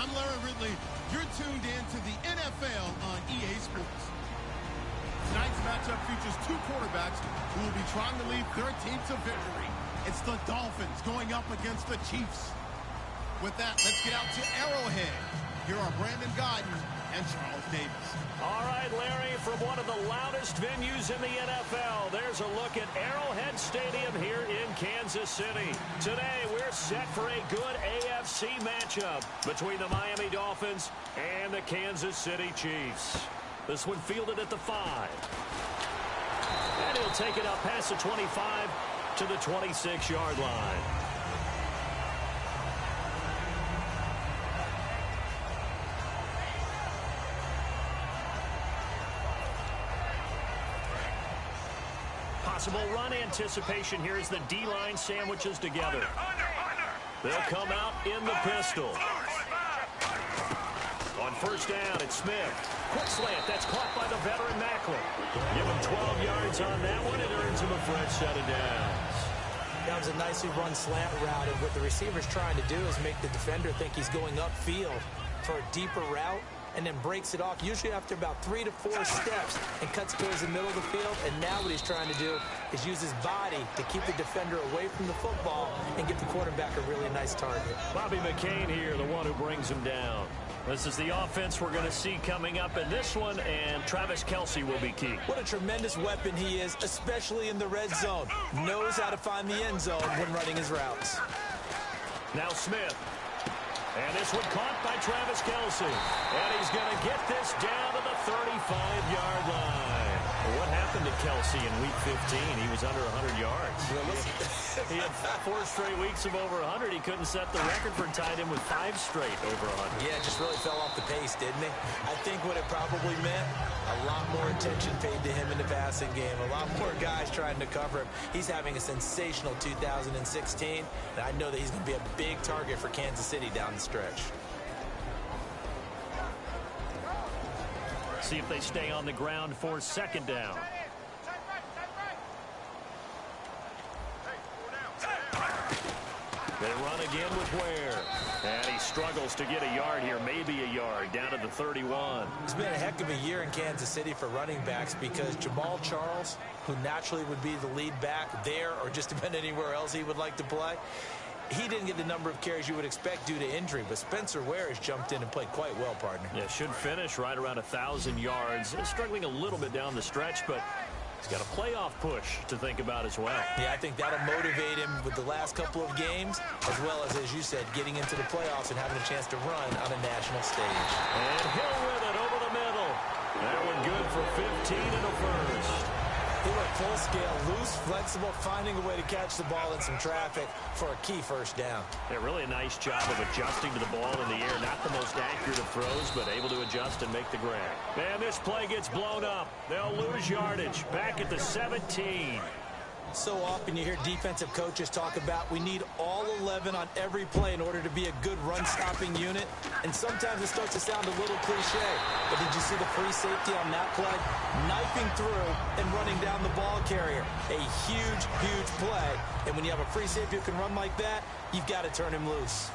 I'm Larry Ridley. You're tuned in to the NFL on EA Sports. Tonight's matchup features two quarterbacks who will be trying to lead their team to victory. It's the Dolphins going up against the Chiefs. With that, let's get out to Arrowhead. Here are Brandon Guyton and Charles Davis. All right, Larry, from one of the loudest venues in the NFL, there's a look at Arrowhead Stadium here in Kansas City. Today, we're set for a good AFC matchup between the Miami Dolphins and the Kansas City Chiefs. This one fielded at the 5. And he'll take it up past the 25 to the 26-yard line. Possible run anticipation here as the D-line sandwiches together. They'll come out in the pistol. On first down, it's Smith. Quick slant, that's caught by the veteran Macklin. Give him 12 yards on that one. It earns him a fresh set of downs. That was a nicely run slant route, and what the receiver's trying to do is make the defender think he's going upfield for a deeper route, and then breaks it off, usually after about 3 to 4 steps, and cuts towards the middle of the field. And now what he's trying to do is use his body to keep the defender away from the football and give the quarterback a really nice target. Bobby McCain here, the one who brings him down. This is the offense we're going to see coming up in this one, and Travis Kelce will be key. What a tremendous weapon he is, especially in the red zone. Knows how to find the end zone when running his routes. Now Smith. And this one caught by Travis Kelce. And he's going to get this down to the 35-yard line. What happened to Kelce in Week 15? He was under 100 yards. He had 4 straight weeks of over 100. He couldn't set the record for tight end with 5 straight over 100. Yeah, just really fell off the pace, didn't he? I think what it probably meant, a lot more attention paid to him in the passing game. A lot more guys trying to cover him. He's having a sensational 2016, and I know that he's going to be a big target for Kansas City down the stretch. See if they stay on the ground for second down. They run again with Ware. And he struggles to get a yard here, maybe a yard, down to the 31. It's been a heck of a year in Kansas City for running backs because Jamal Charles, who naturally would be the lead back there or just about anywhere else he would like to play, he didn't get the number of carries you would expect due to injury, but Spencer Ware has jumped in and played quite well, partner. Yeah, should finish right around 1,000 yards. Struggling a little bit down the stretch, but he's got a playoff push to think about as well. Yeah, I think that'll motivate him with the last couple of games, as well as you said, getting into the playoffs and having a chance to run on a national stage. And Hill with it over the middle. That one good for 15 and a first. He went full scale, loose, flexible, finding a way to catch the ball in some traffic for a key first down. Yeah, really a nice job of adjusting to the ball in the air. Not the most accurate of throws, but able to adjust and make the grab. Man, this play gets blown up. They'll lose yardage. Back at the 17. So often you hear defensive coaches talk about we need all 11 on every play in order to be a good run-stopping unit. And sometimes it starts to sound a little cliche. But did you see the free safety on that play? Knifing through and running down the ball carrier. A huge, huge play. And when you have a free safety who can run like that, you've got to turn him loose.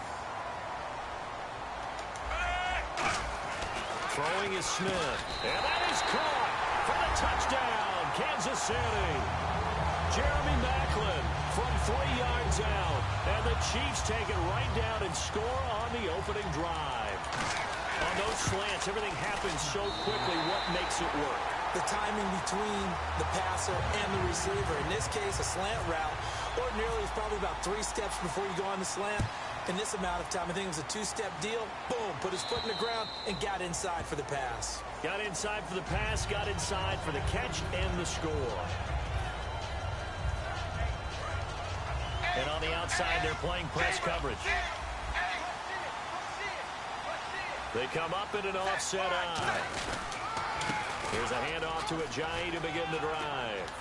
Throwing is Smith. And that is caught for the touchdown, Kansas City. Jeremy Macklin from 3 yards out. And the Chiefs take it right down and score on the opening drive. On those slants, everything happens so quickly. What makes it work? The timing between the passer and the receiver. In this case, a slant route. Ordinarily, it's probably about 3 steps before you go on the slant. In this amount of time, I think it was a 2-step deal. Boom, put his foot in the ground and got inside for the pass. Got inside for the pass, got inside for the catch and the score. And on the outside, they're playing press coverage. They come up in an offset eye. Here's a handoff to Ajayi to begin the drive.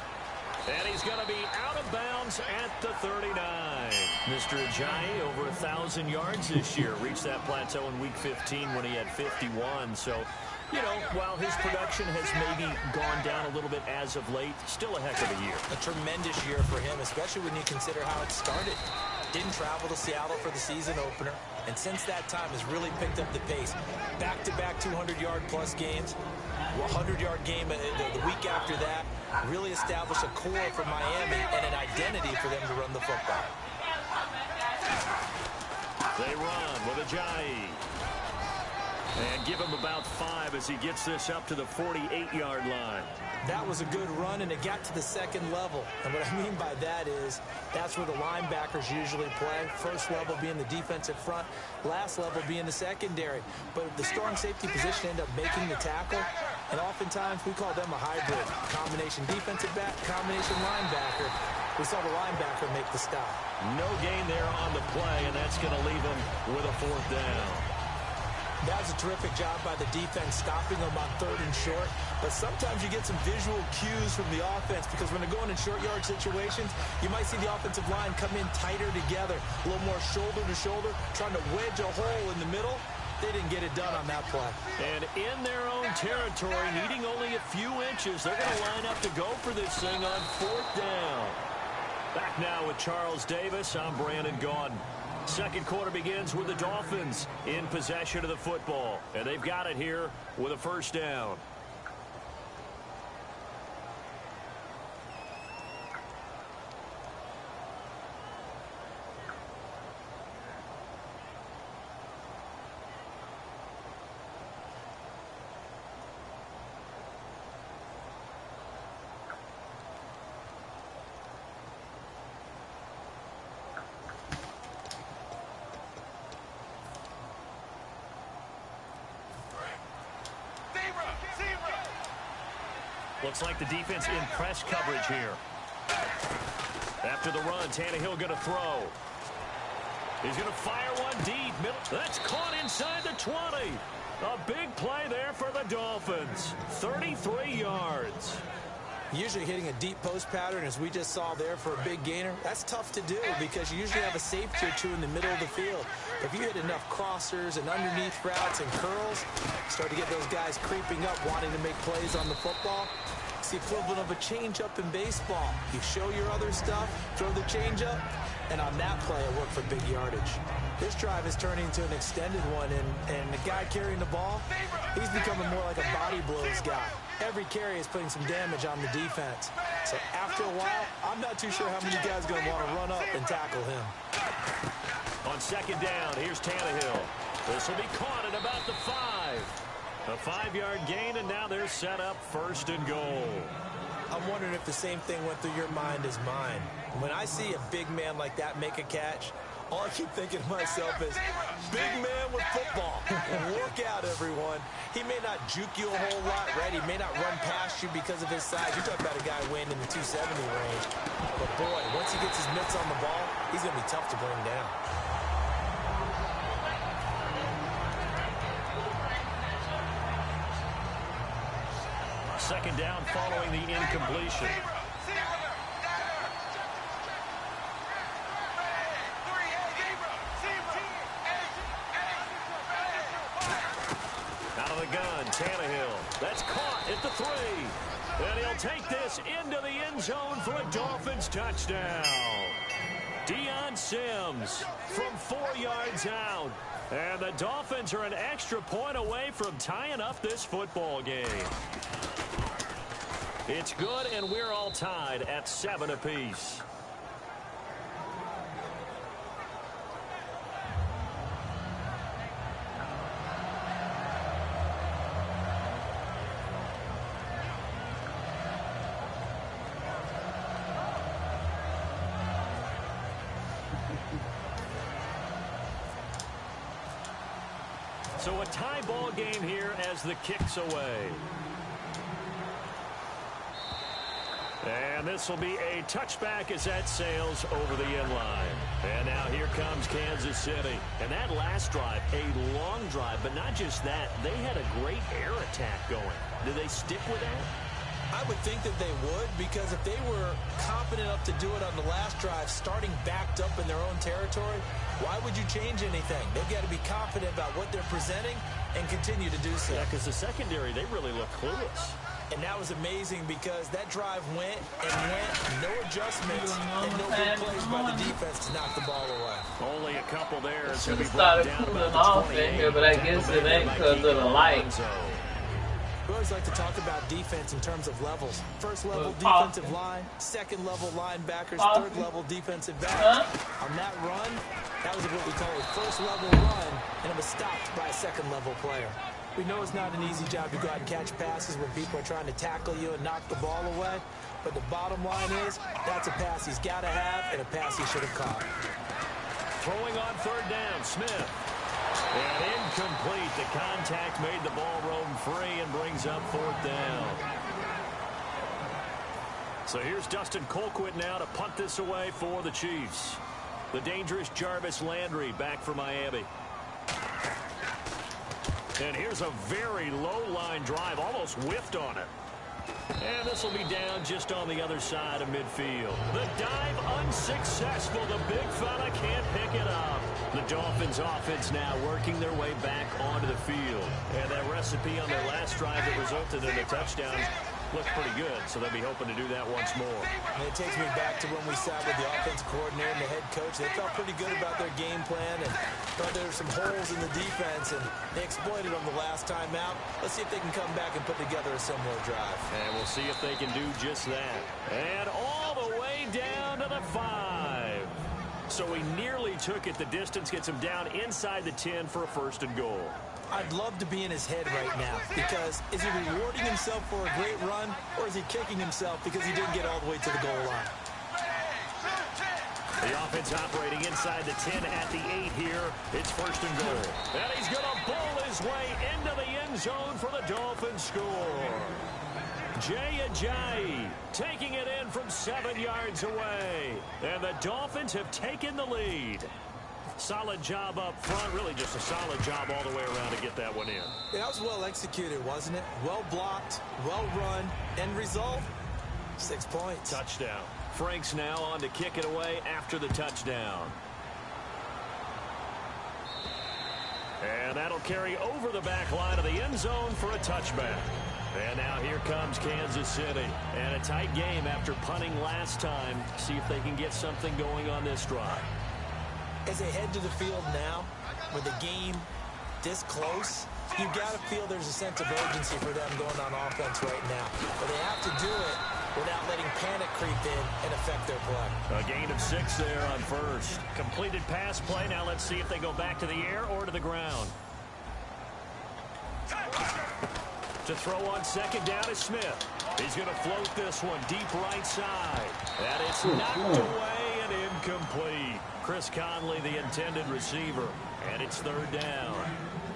And he's going to be out of bounds at the 39. Mr. Ajayi, over 1,000 yards this year. Reached that plateau in Week 15 when he had 51. So, you know, while his production has maybe gone down a little bit as of late, still a heck of a year. A tremendous year for him, especially when you consider how it started. Didn't travel to Seattle for the season opener, and since that time has really picked up the pace. Back-to-back 200-yard-plus games, 100-yard game the week after that. Really established a core for Miami and an identity for them to run the football. They run with Ajayi. And give him about 5 as he gets this up to the 48-yard line. That was a good run, and it got to the second level. And what I mean by that is that's where the linebackers usually play. First level being the defensive front, last level being the secondary. But the strong safety position ended up making the tackle, and oftentimes we call them a hybrid. Combination defensive back, combination linebacker. We saw the linebacker make the stop. No gain there on the play, and that's going to leave him with a 4th down. That was a terrific job by the defense stopping them on 3rd and short. But sometimes you get some visual cues from the offense because when they're going in short yard situations, you might see the offensive line come in tighter together, a little more shoulder to shoulder, trying to wedge a hole in the middle. They didn't get it done on that play. And in their own territory, needing only a few inches, they're going to line up to go for this thing on 4th down. Back now with Charles Davis. I'm Brandon Gaudin. Second quarter begins with the Dolphins in possession of the football. And they've got it here with a 1st down. Looks like the defense in press coverage here. After the run, Tannehill going to throw. He's going to fire one deep. That's caught inside the 20. A big play there for the Dolphins. 33 yards. Usually hitting a deep post pattern, as we just saw there, for a big gainer, that's tough to do because you usually have a safety or two in the middle of the field. If you hit enough crossers and underneath routes and curls, start to get those guys creeping up, wanting to make plays on the football. It's the equivalent of a changeup in baseball. You show your other stuff, throw the changeup, and on that play, it worked for big yardage. This drive is turning into an extended one, and the guy carrying the ball, he's becoming more like a body blows guy. Every carry is putting some damage on the defense. So after a while, I'm not too sure how many guys are going to want to run up and tackle him. On 2nd down, here's Tannehill. This will be caught at about the 5. A 5-yard gain, and now they're set up 1st and goal. I'm wondering if the same thing went through your mind as mine. When I see a big man like that make a catch, all I keep thinking to myself is, big man with football. Look out, everyone. He may not juke you a whole lot, right? He may not run past you because of his size. You're talking about a guy weighing in the 270 range. But, boy, once he gets his mitts on the ball, he's going to be tough to bring down. Second down following the incompletion. Out of the gun, Tannehill. That's caught at the 3. And he'll take this into the end zone for a Dolphins touchdown. Deion Sims from 4 yards out. And the Dolphins are an extra point away from tying up this football game. It's good, and we're all tied at 7 apiece. So a tie ball game here as the kick's away. And this will be a touchback as that sails over the end line. And now here comes Kansas City. And that last drive, a long drive, but not just that. They had a great air attack going. Do they stick with that? I would think that they would, because if they were confident enough to do it on the last drive, starting backed up in their own territory, why would you change anything? They've got to be confident about what they're presenting and continue to do so. Yeah, because the secondary, they really look clueless. And that was amazing because that drive went and went, no adjustments, and no big plays by the defense to knock the ball away. Only a couple there. Should have started cooling off in here, but I guess it ain't because of the light. We always like to talk about defense in terms of levels. First level defensive line, second level linebackers, third level defensive back. On that run, that was what we call a first level run, and it was stopped by a second level player. We know it's not an easy job to go out and catch passes when people are trying to tackle you and knock the ball away. But the bottom line is, that's a pass he's got to have and a pass he should have caught. Throwing on third down, Smith. And incomplete. The contact made the ball roam free and brings up fourth down. So here's Dustin Colquitt now to punt this away for the Chiefs. The dangerous Jarvis Landry back for Miami. And here's a very low-line drive, almost whiffed on it. And this will be down just on the other side of midfield. The dive unsuccessful. The big fella can't pick it up. The Dolphins offense now working their way back onto the field. And that recipe on their last drive that resulted in a touchdown looked pretty good, so they'll be hoping to do that once more. And it takes me back to when we sat with the offensive coordinator and the head coach. They felt pretty good about their game plan and thought there were some holes in the defense, and they exploited them the last time out. Let's see if they can come back and put together a similar drive. And we'll see if they can do just that. And all the way down to the 5. So he nearly took it the distance, gets him down inside the 10 for a first and goal. I'd love to be in his head right now, because is he rewarding himself for a great run, or is he kicking himself because he didn't get all the way to the goal line? The offense operating inside the 10 at the 8 here. It's first and goal. And he's going to bowl his way into the end zone for the Dolphins score. Jay Ajayi taking it in from 7 yards away. And the Dolphins have taken the lead. Solid job up front, really just a solid job all the way around to get that one in. Yeah, that was well executed, wasn't it? Well blocked, well run, end result, 6 points. Touchdown. Franks now on to kick it away after the touchdown. And that'll carry over the back line of the end zone for a touchback. And now here comes Kansas City. And a tight game after punting last time. See if they can get something going on this drive. As they head to the field now, with the game this close, you've got to feel there's a sense of urgency for them going on offense right now. But they have to do it without letting panic creep in and affect their play. A gain of 6 there on first. Completed pass play. Now let's see if they go back to the air or to the ground. To throw on second down is Smith. He's going to float this one deep right side. And it's knocked away and incomplete. Chris Conley, the intended receiver. And it's third down.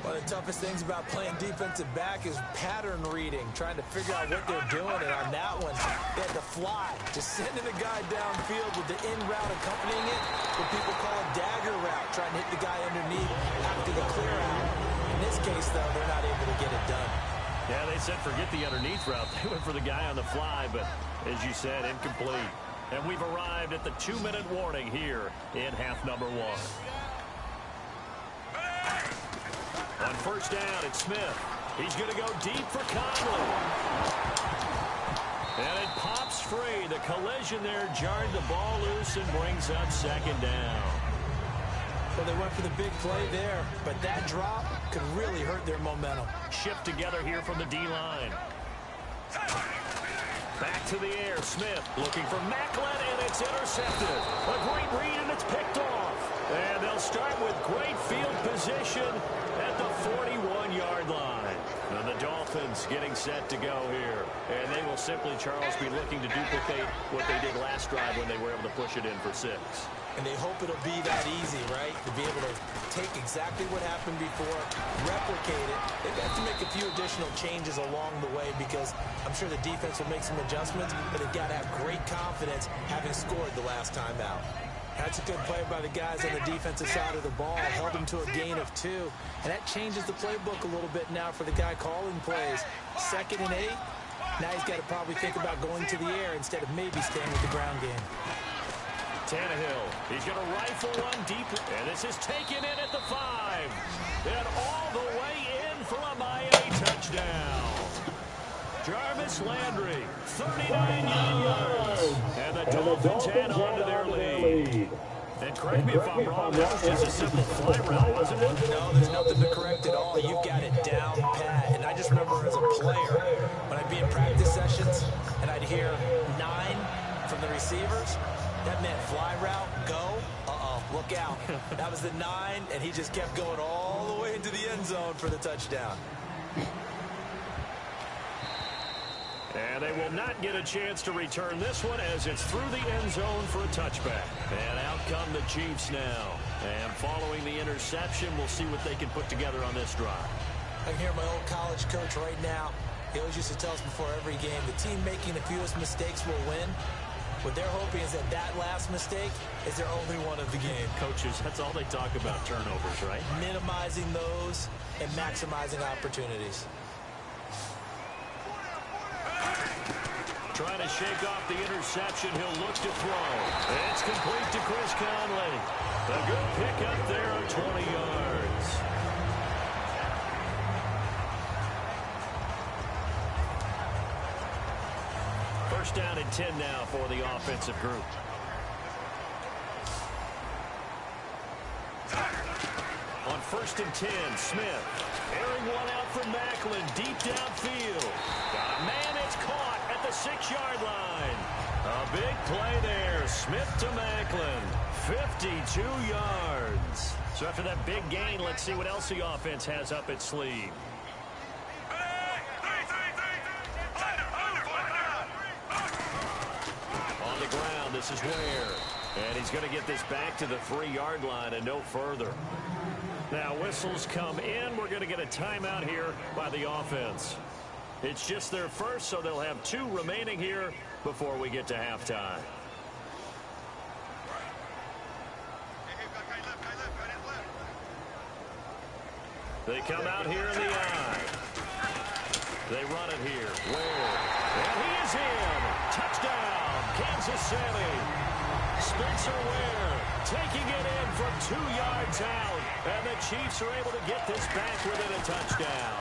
One of the toughest things about playing defensive back is pattern reading, trying to figure out what they're doing. And on that one, they had to fly, just sending a guy downfield with the in route accompanying it, what people call a dagger route, trying to hit the guy underneath after the clear out. In this case, though, they're not able to get it done. Yeah, they said forget the underneath route. They went for the guy on the fly, but as you said, incomplete. And we've arrived at the 2-minute warning here in half number 1. On first down, it's Smith. He's going to go deep for Conley. And it pops free. The collision there jarred the ball loose and brings up second down. Well, they went for the big play there, but that drop could really hurt their momentum. Shift together here from the D-line. Back to the air, Smith looking for Macklin, and it's intercepted. A great read, and it's picked off. And they'll start with great field position at the 41-yard line. And the Dolphins getting set to go here. And they will simply, Charles, be looking to duplicate what they did last drive when they were able to push it in for 6. And they hope it'll be that easy, right? To be able to take exactly what happened before, replicate it. They've got to make a few additional changes along the way because I'm sure the defense will make some adjustments, but they've got to have great confidence having scored the last time out. That's a good play by the guys on the defensive side of the ball. Held them to a gain of 2. And that changes the playbook a little bit now for the guy calling plays. 2nd and 8. Now he's got to probably think about going to the air instead of maybe staying with the ground game. Tannehill, he's going to rifle one deep, and this is taken in at the 5. And all the way in for a Miami touchdown. Jarvis Landry, 39 yards. And the Dolphins add on to their lead. And correct me if I'm wrong, that was just a simple fly route, wasn't it? No, there's nothing to correct at all. You've got it down pat. And I just remember as a player, when I'd be in practice sessions and I'd hear 9 from the receivers, that meant fly route, go, look out. That was the 9, and he just kept going all the way into the end zone for the touchdown. And they will not get a chance to return this one as it's through the end zone for a touchback. And out come the Chiefs now. And following the interception, we'll see what they can put together on this drive. I can hear my old college coach right now. He always used to tell us before every game, the team making the fewest mistakes will win. What they're hoping is that last mistake is their only one of the game. Coaches, that's all they talk about, turnovers, right? Minimizing those and maximizing opportunities. Trying to shake off the interception. He'll look to throw. It's complete to Chris Conley. A good pickup there of 20 yards. First down and 10 now for the offensive group. On 1st and 10, Smith. Airing one out from Macklin, deep downfield. Got a man, it's caught at the 6-yard line. A big play there. Smith to Macklin. 52 yards. So after that big gain, let's see what else the offense has up its sleeve. On the ground, this is Ware. And he's going to get this back to the 3-yard line and no further. Now, whistles come in. We're going to get a timeout here by the offense. It's just their first, so they'll have 2 remaining here before we get to halftime. They come out here in the eye. They run it here. Ware. And he is in. Touchdown, Kansas City. Spencer Ware taking it in from 2 yards out. And the Chiefs are able to get this back within a touchdown.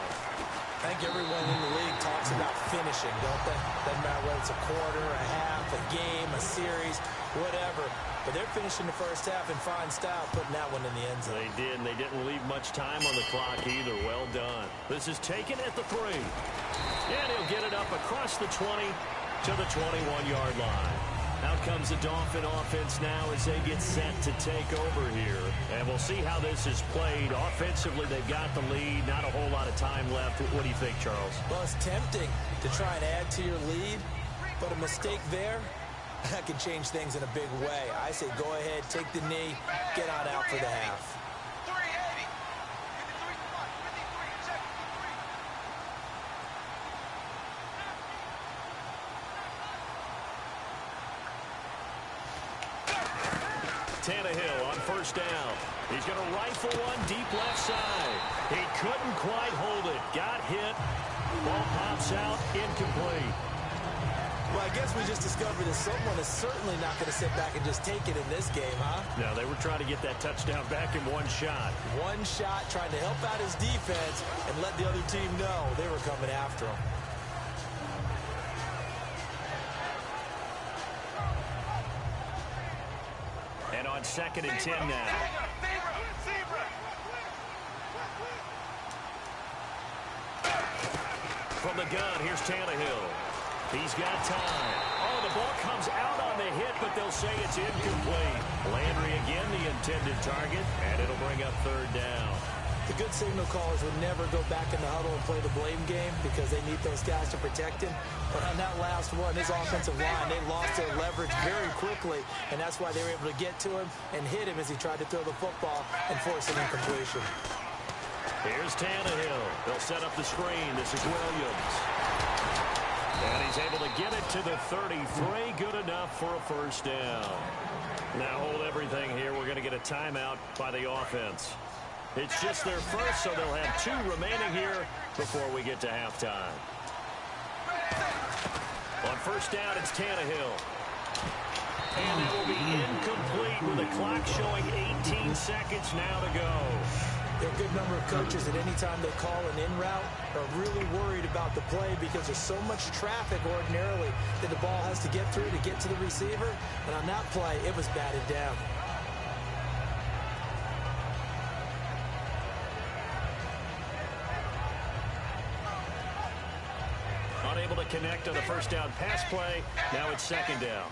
I think everyone in the league talks about finishing, don't they? Doesn't matter whether it's a quarter, a half, a game, a series, whatever. But they're finishing the first half in fine style, putting that one in the end zone. They did, and they didn't leave much time on the clock either. Well done. This is taken at the 3. And he'll get it up across the 20 to the 21-yard line. Out comes the Dolphin offense now as they get set to take over here. And we'll see how this is played. Offensively, they've got the lead. Not a whole lot of time left. What do you think, Charles? Well, it's tempting to try and add to your lead, but a mistake there, that can change things in a big way. I say go ahead, take the knee, get on out for the half. Tannehill on 1st down. He's going to rifle one deep left side. He couldn't quite hold it. Got hit. Ball pops out. Incomplete. Well, I guess we just discovered that someone is certainly not going to sit back and just take it in this game, huh? No, they were trying to get that touchdown back in one shot. One shot, trying to help out his defense and let the other team know they were coming after him. And on 2nd and 10 now. From the gun, here's Tannehill. He's got time. Oh, the ball comes out on the hit, but they'll say it's incomplete. Landry again, the intended target, and it'll bring up 3rd down. The good signal callers would never go back in the huddle and play the blame game because they need those guys to protect him. But on that last one, his offensive line, they lost their leverage very quickly, and that's why they were able to get to him and hit him as he tried to throw the football and force an incompletion. Here's Tannehill. They'll set up the screen. This is Williams. And he's able to get it to the 33. Good enough for a 1st down. Now hold everything here. We're going to get a timeout by the offense. It's just their first, so they'll have 2 remaining here before we get to halftime. On 1st down, it's Tannehill. And it will be incomplete with the clock showing 18 seconds now to go. There are a good number of coaches that any time they call an in route are really worried about the play because there's so much traffic ordinarily that the ball has to get through to get to the receiver. And on that play, it was batted down. Unable to connect on the first down pass play. Now it's second down.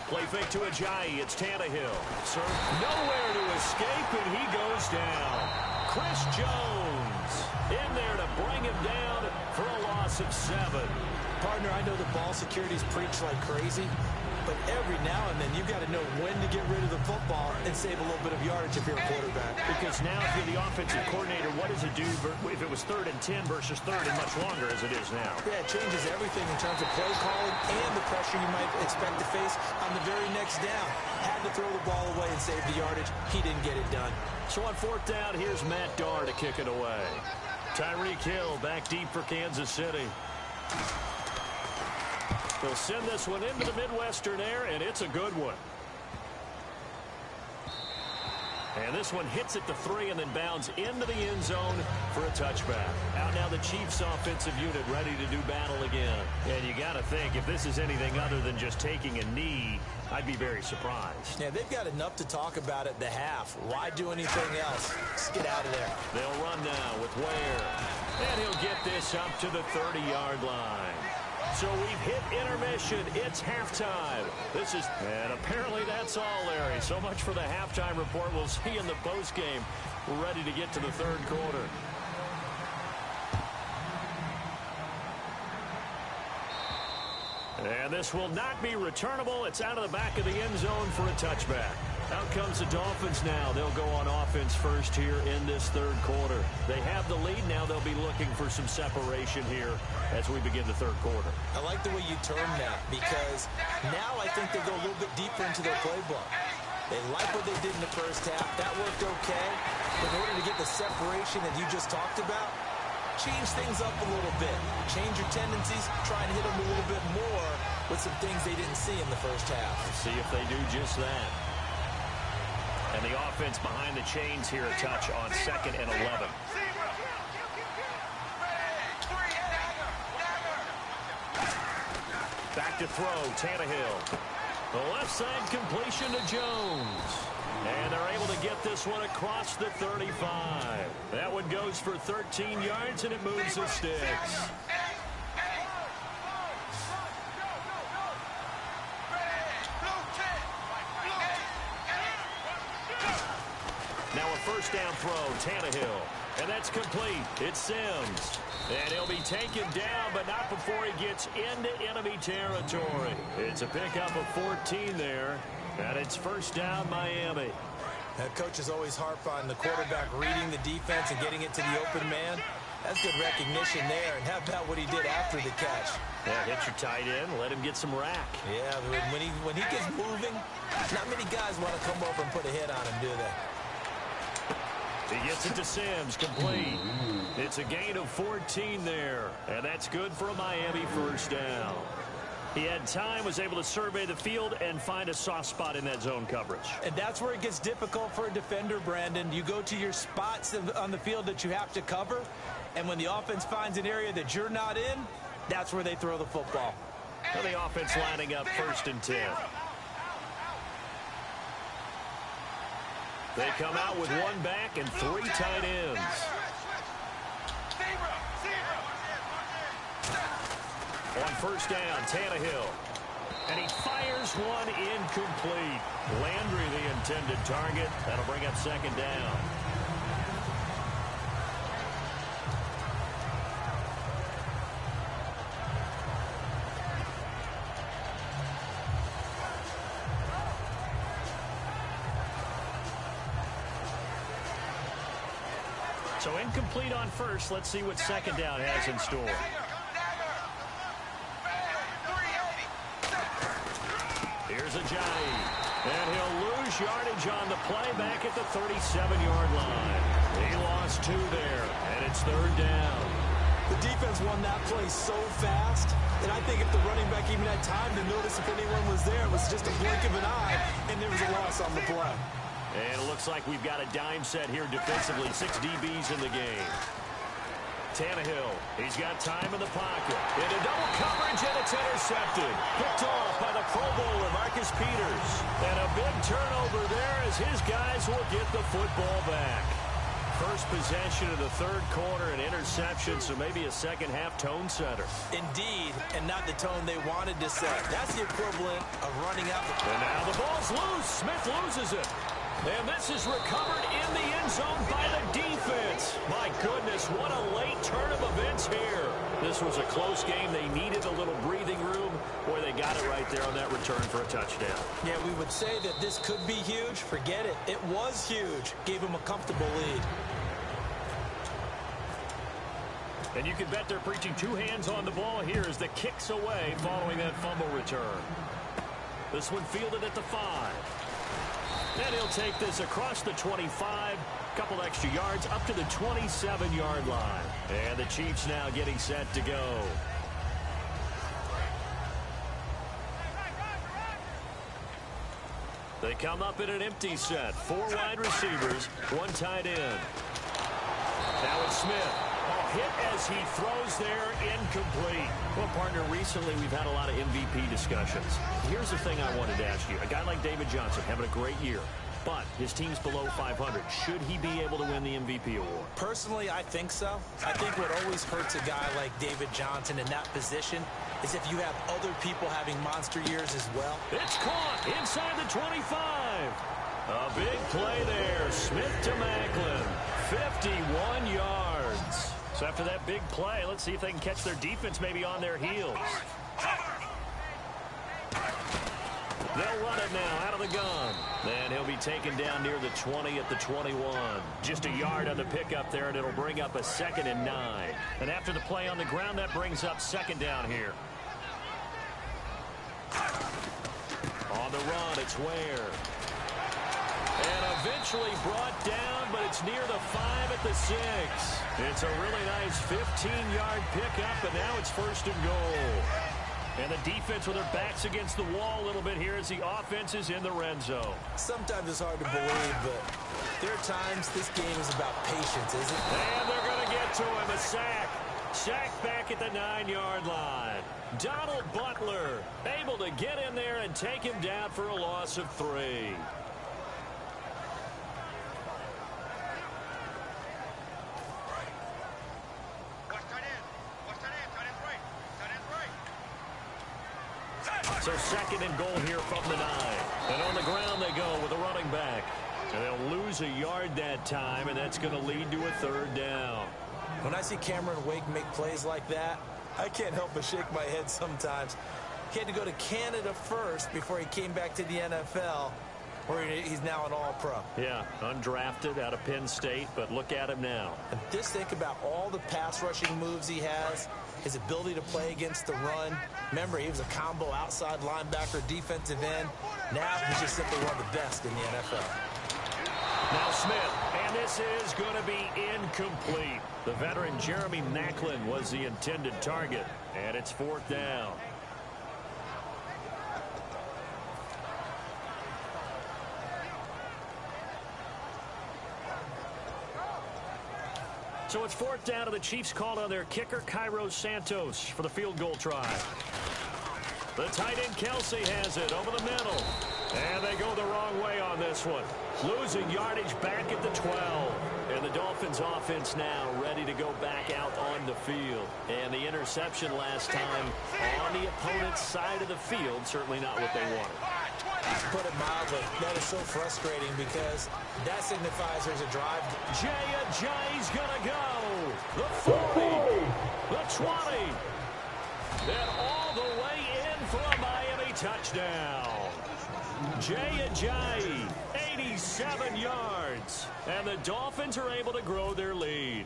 Play fake to Ajayi. It's Tannehill. Serve nowhere to escape, and he goes down. Chris Jones in there to bring him down for a loss of 7. Partner, I know the ball security's preached like crazy, but every now and then you've got to know when to get rid of the football and save a little bit of yardage if you're a quarterback. Because now if you're the offensive coordinator, what does it do if it was 3rd and 10 versus 3rd and much longer as it is now? Yeah, it changes everything in terms of play calling and the pressure you might expect to face on the very next down. Had to throw the ball away and save the yardage. He didn't get it done. So on 4th down, here's Matt Darr to kick it away. Tyreek Hill back deep for Kansas City. They'll send this one into the Midwestern air, and it's a good one. And this one hits at the 3 and then bounds into the end zone for a touchback. Out now the Chiefs offensive unit ready to do battle again. And you got to think, if this is anything other than just taking a knee, I'd be very surprised. Yeah, they've got enough to talk about at the half. Why do anything else? Just get out of there. They'll run now with Ware. And he'll get this up to the 30-yard line. So we've hit intermission. It's halftime. And apparently that's all, Larry. So much for the halftime report. We'll see in the postgame. We're ready to get to the 3rd quarter. And this will not be returnable. It's out of the back of the end zone for a touchback. Out comes the Dolphins now. They'll go on offense first here in this 3rd quarter. They have the lead. Now they'll be looking for some separation here as we begin the 3rd quarter. I like the way you term that because now I think they go a little bit deeper into their playbook. They like what they did in the first half. That worked okay. But in order to get the separation that you just talked about, change things up a little bit. Change your tendencies. Try and hit them a little bit more with some things they didn't see in the first half. See if they do just that. And the offense behind the chains here a touch on 2nd and 11. Back to throw, Tannehill. The left side completion to Jones. And they're able to get this one across the 35. That one goes for 13 yards, and it moves the sticks. Now a first down throw, Tannehill. And that's complete. It's Sims. And he'll be taken down, but not before he gets into enemy territory. It's a pickup of 14 there. And it's first down, Miami. Coaches always harp on the quarterback reading the defense and getting it to the open man. That's good recognition there. And how about what he did after the catch? Yeah, hit your tight end, let him get some rack. Yeah, when he gets moving, not many guys want to come over and put a hit on him, do they? He gets it to Sims, complete. It's a gain of 14 there, and that's good for a Miami first down. He had time, was able to survey the field and find a soft spot in that zone coverage. And that's where it gets difficult for a defender, Brandon. You go to your spots on the field that you have to cover, and when the offense finds an area that you're not in, that's where they throw the football. And the offense lining up 1st and 10. They come out with 1 back and 3 tight ends. On first down, Tannehill. And he fires one incomplete. Landry, the intended target. That'll bring up 2nd down. So incomplete on first. Let's see what 2nd down has in store. Here's Ajayi. And he'll lose yardage on the play back at the 37-yard line. He lost 2 there, and it's 3rd down. The defense won that play so fast, and I think if the running back even had time to notice if anyone was there, it was just a blink of an eye, and there was a loss on the play. And it looks like we've got a dime set here defensively. 6 DBs in the game. Tannehill, he's got time in the pocket. Into double coverage, and it's intercepted. Picked off by the Pro Bowler, Marcus Peters. And a big turnover there as his guys will get the football back. First possession of the third quarter, an interception, so maybe a second-half tone setter. Indeed, and not the tone they wanted to set. That's the equivalent of running out. And now the ball's loose. Smith loses it. And this is recovered in the end zone by the defense. My goodness, what a late turn of events here. This was a close game. They needed a little breathing room. Boy, they got it right there on that return for a touchdown. Yeah, we would say that this could be huge. Forget it. It was huge. Gave them a comfortable lead. And you can bet they're preaching 2 hands on the ball here as the kick's away following that fumble return. This one fielded at the 5. And he'll take this across the 25, couple extra yards up to the 27-yard line. And the Chiefs now getting set to go. They come up in an empty set. 4 wide receivers, 1 tight end. Now it's Smith. Hit as he throws there, incomplete. Well, partner, recently we've had a lot of MVP discussions. Here's the thing I wanted to ask you. A guy like David Johnson having a great year, but his team's below 500. Should he be able to win the MVP award? Personally, I think so. I think what always hurts a guy like David Johnson in that position is if you have other people having monster years as well. It's caught inside the 25. A big play there. Smith to Macklin. 51 yards. So after that big play, let's see if they can catch their defense maybe on their heels. They'll run it now out of the gun. And he'll be taken down near the 20 at the 21. Just a yard on the pickup there, and it'll bring up a 2nd and 9. And after the play on the ground, that brings up 2nd down here. On the run, it's Ware. And eventually brought down, but it's near the 5 at the 6. It's a really nice 15-yard pickup, and now it's 1st and goal. And the defense with their backs against the wall a little bit here as the offense is in the red zone. Sometimes it's hard to believe, but there are times this game is about patience, isn't it? And they're going to get to him. A sack. Sack back at the 9-yard line. Donald Butler able to get in there and take him down for a loss of 3. So 2nd and goal here from the 9. And on the ground they go with a running back. And they'll lose a yard that time, and that's going to lead to a 3rd down. When I see Cameron Wake make plays like that, I can't help but shake my head sometimes. He had to go to Canada first before he came back to the NFL, where he's now an All-Pro. Yeah, undrafted out of Penn State, but look at him now. And just think about all the pass rushing moves he has, his ability to play against the run. Remember, he was a combo outside linebacker, defensive end. Now he's just simply one of the best in the NFL. Now Smith, and this is going to be incomplete. The veteran Jeremy Macklin was the intended target, and it's 4th down. So it's 4th down, and the Chiefs called on their kicker, Cairo Santos, for the field goal try. The tight end Kelsey has it over the middle. And they go the wrong way on this one. Losing yardage back at the 12. And the Dolphins offense now ready to go back out on the field. And the interception last time on the opponent's side of the field, certainly not what they wanted. To put it mildly, that is so frustrating because that signifies there's a drive. Jay's gonna go. The 40, the 20, and all the way in for a Miami touchdown. Jay, 87 yards. And the Dolphins are able to grow their lead.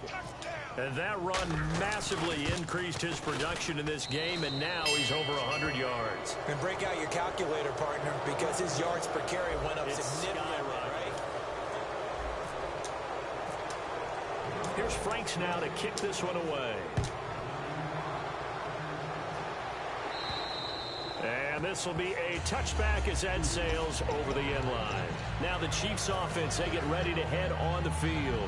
And that run massively increased his production in this game, and now he's over 100 yards. And break out your calculator, partner, because his yards per carry went up significantly, right? Here's Franks now to kick this one away. And this will be a touchback as that sails over the end line. Now the Chiefs offense, they get ready to head on the field.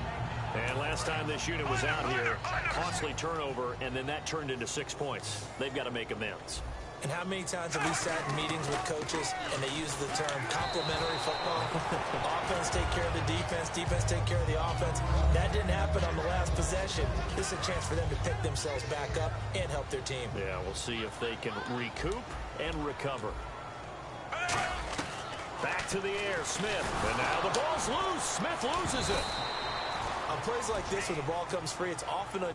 And last time this unit was out here, costly turnover, and then that turned into 6 points. They've got to make amends. And how many times have we sat in meetings with coaches and they use the term complementary football? Offense take care of the defense, defense take care of the offense. That didn't happen on the last possession. This is a chance for them to pick themselves back up and help their team. Yeah, we'll see if they can recoup and recover. Back to the air, Smith. And now the ball's loose. Smith loses it. On plays like this, when the ball comes free, it's often a